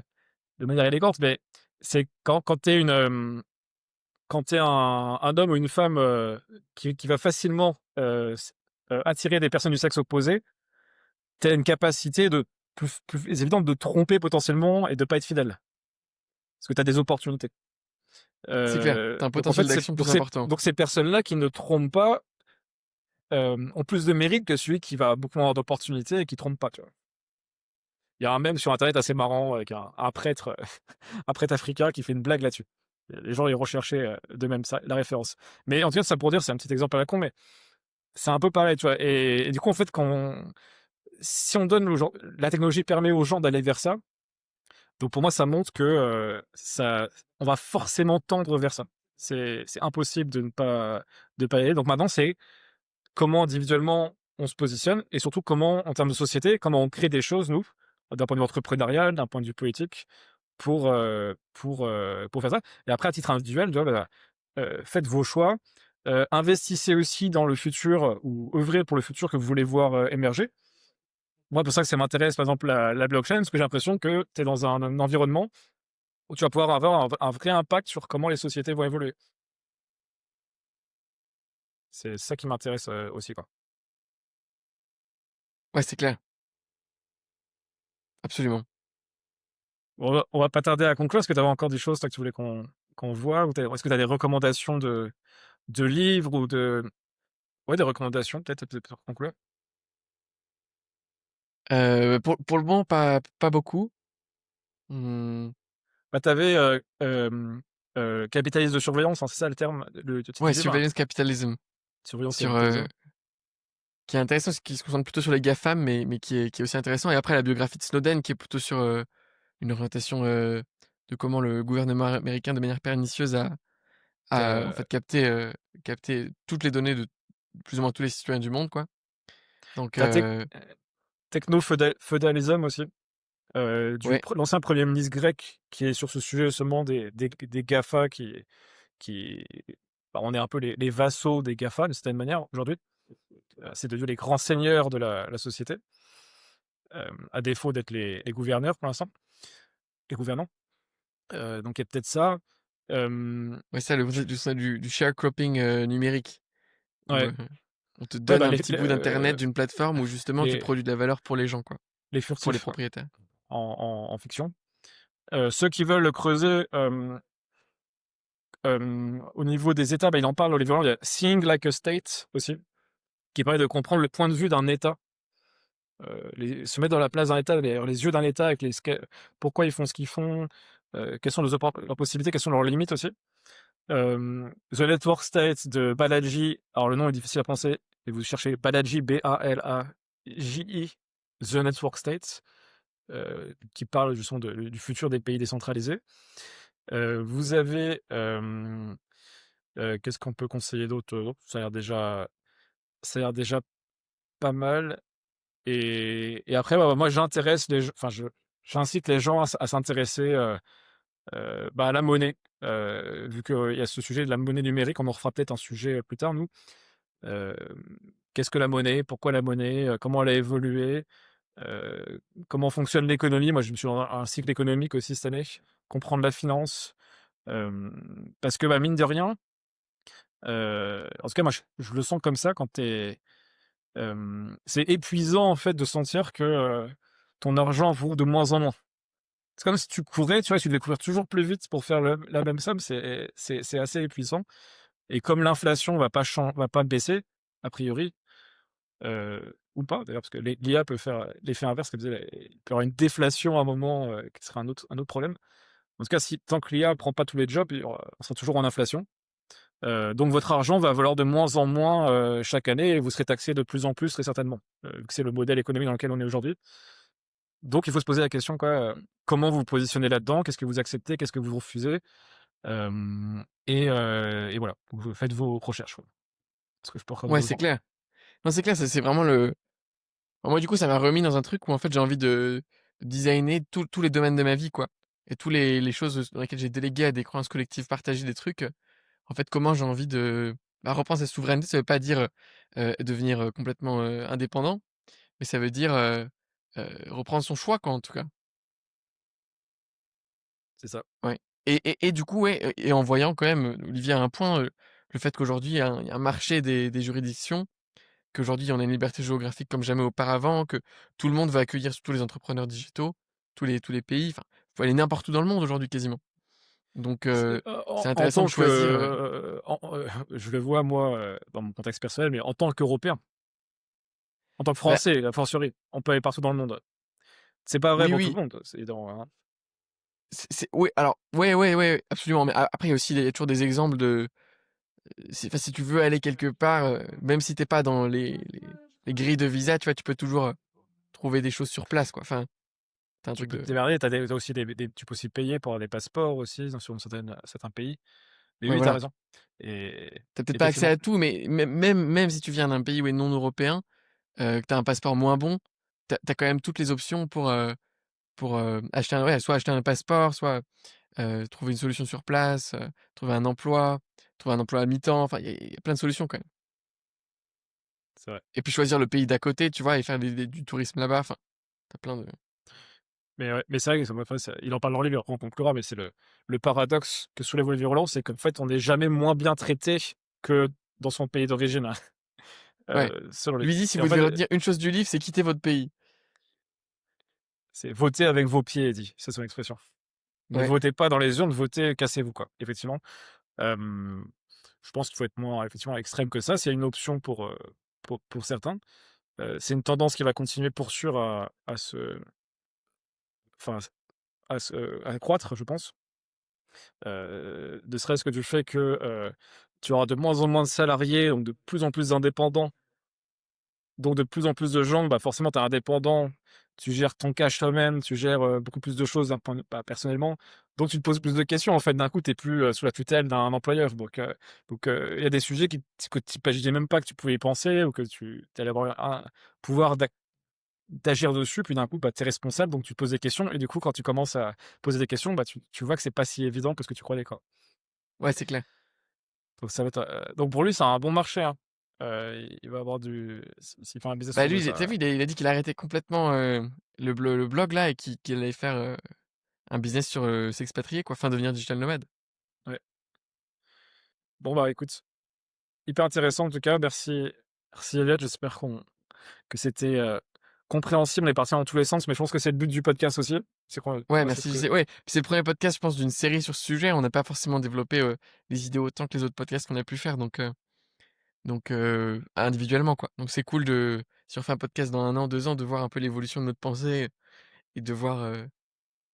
de manière élégante, mais c'est quand tu es quand tu es un homme ou une femme, qui va facilement, attirer des personnes du sexe opposé, tu as une capacité de plus évidente de tromper potentiellement et de pas être fidèle. Parce que tu as des opportunités. C'est clair. Tu as un Donc en potentiel fait, d'action plus important. ces personnes-là qui ne trompent pas, ont plus de mérite que celui qui va beaucoup avoir d'opportunités et qui trompe pas, tu vois? Il y a un mème sur internet assez marrant avec un prêtre, un prêtre africain qui fait une blague là-dessus. Les gens iront chercher, d'eux-mêmes ça la référence. Mais en tout cas, ça pour dire, c'est un petit exemple à la con, mais c'est un peu pareil, tu vois? Et du coup, en fait, si on donne aux gens la technologie permet aux gens d'aller vers ça, Donc pour moi, ça montre que, ça on va forcément tendre vers ça. C'est impossible de pas y aller. Donc maintenant, c'est comment individuellement on se positionne et surtout comment, en termes de société, comment on crée des choses, nous, d'un point de vue entrepreneurial, d'un point de vue politique, pour faire ça. Et après, à titre individuel, tu vois, bah, faites vos choix, investissez aussi dans le futur, ou œuvrez pour le futur que vous voulez voir, émerger. Moi, c'est pour ça que ça m'intéresse, par exemple, la blockchain, parce que j'ai l'impression que tu es dans un environnement où tu vas pouvoir avoir un vrai impact sur comment les sociétés vont évoluer. C'est ça qui m'intéresse, aussi, quoi. Ouais, c'est clair, absolument. On va pas tarder à conclure. Est-ce que tu avais encore des choses, toi, que tu voulais qu'on voit? Ou est-ce que tu as des recommandations de livres ou ouais, des recommandations peut-être pour conclure? Pour le moment, pas beaucoup. Mmh, Bah, tu avais, Capitalisme de surveillance, hein, c'est ça le terme, le titre ouais, du livre? Surveillance Capitalism Surveillance sur, capitalisme. qui est intéressant, qui se concentre plutôt sur les GAFAM, mais qui est aussi intéressant et après la biographie de Snowden qui est plutôt sur, une orientation, de comment le gouvernement américain, de manière pernicieuse, a en Tu fait capté toutes les données de plus ou moins tous les citoyens du monde, quoi. Donc as Techno Feudalism aussi, du ouais, pre l'ancien premier ministre grec qui est sur ce sujet justement des GAFA qui bah, on est un peu les vassaux des GAFA d'une certaine manière aujourd'hui. C'est devenu les grands seigneurs de la société, à défaut d'être les gouverneurs pour l'instant, les gouvernants. Donc il y a peut-être ça. ouais, ça, le Je concept du sharecropping, numérique où, Ouais, on te ouais, donne bah, un petit bout d'internet d'une plateforme où justement tu les produis de la valeur pour les gens, quoi, les pour les furtifs, ouais, propriétaires. en fiction. Ceux qui veulent le creuser, au niveau des États, bah, il en parle, Olivier Roland, il y a Seeing Like a State aussi, qui permet de comprendre le point de vue d'un État. Se mettre dans la place d'un État, les yeux d'un État avec pourquoi ils font ce qu'ils font, quelles sont leurs possibilités, quelles sont leurs limites aussi. The Network State de Balaji, alors le nom est difficile à prononcer, et vous cherchez Balaji, Balaji, The Network State, qui parle justement du futur des pays décentralisés. Vous avez, qu'est-ce qu'on peut conseiller d'autre? Ça a l'air déjà pas mal. Et après, bah, moi, j'incite les gens à s'intéresser, bah, à la monnaie, vu qu'il y a ce sujet de la monnaie numérique. On en refera peut-être un sujet, plus tard, nous. Hem, Qu'est-ce que la monnaie? Pourquoi la monnaie? Comment elle a évolué? Comment fonctionne l'économie? Moi, je me suis dans un cycle économique aussi cette année. Comprendre la finance, parce que, bah, mine de rien, en tout cas, moi, je le sens comme ça quand c'est épuisant, en fait, de sentir que, ton argent vaut de moins en moins. C'est comme si tu courais, tu vois? Tu devais courir toujours plus vite pour faire la même somme, c'est assez épuisant. Et comme l'inflation va pas baisser, a priori, ou pas d'ailleurs, parce que l'IA peut faire l'effet inverse, comme je disais, il peut y avoir une déflation à un moment, qui serait un autre problème. En tout cas, si tant que l'IA prend pas tous les jobs, on sera toujours en inflation. Donc votre argent va valoir de moins en moins, chaque année et vous serez taxé de plus en plus très certainement, vu que c'est le modèle économique dans lequel on est aujourd'hui. Donc il faut se poser la question quoi, comment vous vous positionnez là-dedans? Qu'est-ce que vous acceptez? Qu'est-ce que vous refusez? Et voilà, vous faites vos recherches, quoi. Ce que je peux Ouais, recommander aux c'est gens, quoi. clair. Non, c'est clair, c'est vraiment le moi, du coup, ça m'a remis dans un truc où, en fait, j'ai envie de designer tous les domaines de ma vie, quoi et tous les choses dans lesquelles j'ai délégué à des croyances collectives partagées des trucs, en fait, comment j'ai envie de, bah, reprendre cette souveraineté. Ça veut pas dire, devenir, complètement, indépendant, mais ça veut dire, reprendre son choix, quoi, en tout cas. C'est ça. Ouais et du coup, ouais et en voyant quand même, Olivier a un point, le fait qu'aujourd'hui il y a un marché des juridictions, qu'aujourd'hui on a une liberté géographique comme jamais auparavant, que tout le monde va accueillir tous les entrepreneurs digitaux, tous les pays, enfin, faut aller n'importe où dans le monde aujourd'hui quasiment. Donc En c'est en intéressant de tant que, choisir, je le vois moi, dans mon contexte personnel, mais en tant qu'Européen, en tant que bah, Français, a fortiori, on peut aller partout dans le monde. C'est pas vrai oui, pour tout oui, le monde, c'est dans hein. c'est oui, alors ouais, ouais, ouais, absolument, mais a après il y a aussi toujours des exemples de si tu veux aller quelque part, même si tu es pas dans les grilles de visa, tu vois, tu peux toujours, trouver des choses sur place, quoi. Enfin Tu un Tu truc peux te de démerder, tu as aussi tu peux aussi payer pour avoir des passeports aussi dans sur certains pays. Mais ouais, oui, tu as voilà. raison et Tu as peut-être pas accès effectivement, à tout, mais même si tu viens d'un pays, ouais, non européen, que tu as un passeport moins bon, tu as quand même toutes les options pour, acheter un ouais, soit acheter un passeport, soit, trouver une solution sur place, trouver un emploi à mi-temps, enfin, il y a plein de solutions quand même. c'est vrai. Et puis choisir le pays d'à côté, tu vois? Et faire du tourisme là-bas, enfin, tu as plein de Mais ouais, mais c'est vrai que après il en parle dans le livre, après on conclura, mais c'est le paradoxe que soulève Olivier Roland, c'est qu'en fait, on n'est jamais moins bien traité que dans son pays d'origine, ouais. selon lui Lui dit: «Si et en vous devez fait, retenir une chose du livre, c'est quitter votre pays». c'est «voter avec vos pieds», il dit, c'est son expression. Ne Ouais, votez pas dans les urnes, votez, cassez-vous, quoi. Effectivement, hem, je pense qu'il faut être moins effectivement extrême que ça. C'est une option pour certains. C'est une tendance qui va continuer pour sûr à se enfin, à croître, je pense. Ne serait-ce que du fait que, tu auras de moins en moins de salariés, donc de plus en plus d'indépendants, donc de plus en plus de gens, bah, forcément tu es indépendant, tu gères ton cash toi-même, tu gères, beaucoup plus de choses d'un point de bah, personnellement, donc tu te poses plus de questions en fait. D'un coup, tu es plus, sous la tutelle d'un employeur, il y a des sujets que tu imaginais même pas que tu pouvais y penser ou que tu allais avoir un pouvoir d'agir dessus, puis d'un coup, bah, tu es responsable, donc tu te poses des questions et du coup, quand tu commences à poser des questions, bah, tu vois que c'est pas si évident que ce que tu croyais, quoi. ouais, c'est clair. Donc ça va être, donc pour lui, c'est un bon marché, hein. Il va avoir s'il fait un business Bah, autour de lui, tu ça, vu, il a dit qu'il arrêtait complètement, le blog là et qu'il allait faire, un business sur, s'expatrier quoi, enfin devenir digital nomade. ouais. Bon, bah, écoute, hyper intéressant en tout cas. Merci Elliot. J'espère que c'était, compréhensible. On est parti dans tous les sens, mais je pense que c'est le but du podcast aussi. C'est qu'on Ouais, moi, c'est ce merci que JC. Ouais, puis c'est le premier podcast, je pense, d'une série sur ce sujet. On n'a pas forcément développé, les idées autant que les autres podcasts qu'on a pu faire, donc individuellement, quoi. Donc c'est cool de si on fait un podcast dans 1 an, 2 ans, de voir un peu l'évolution de notre pensée et de voir,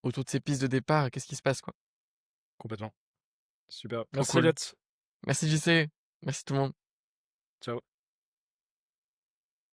autour de ces pistes de départ, qu'est-ce qui se passe, quoi. complètement. Super. Trop Merci cool. Elliot. Merci JC. Merci tout le monde. Ciao.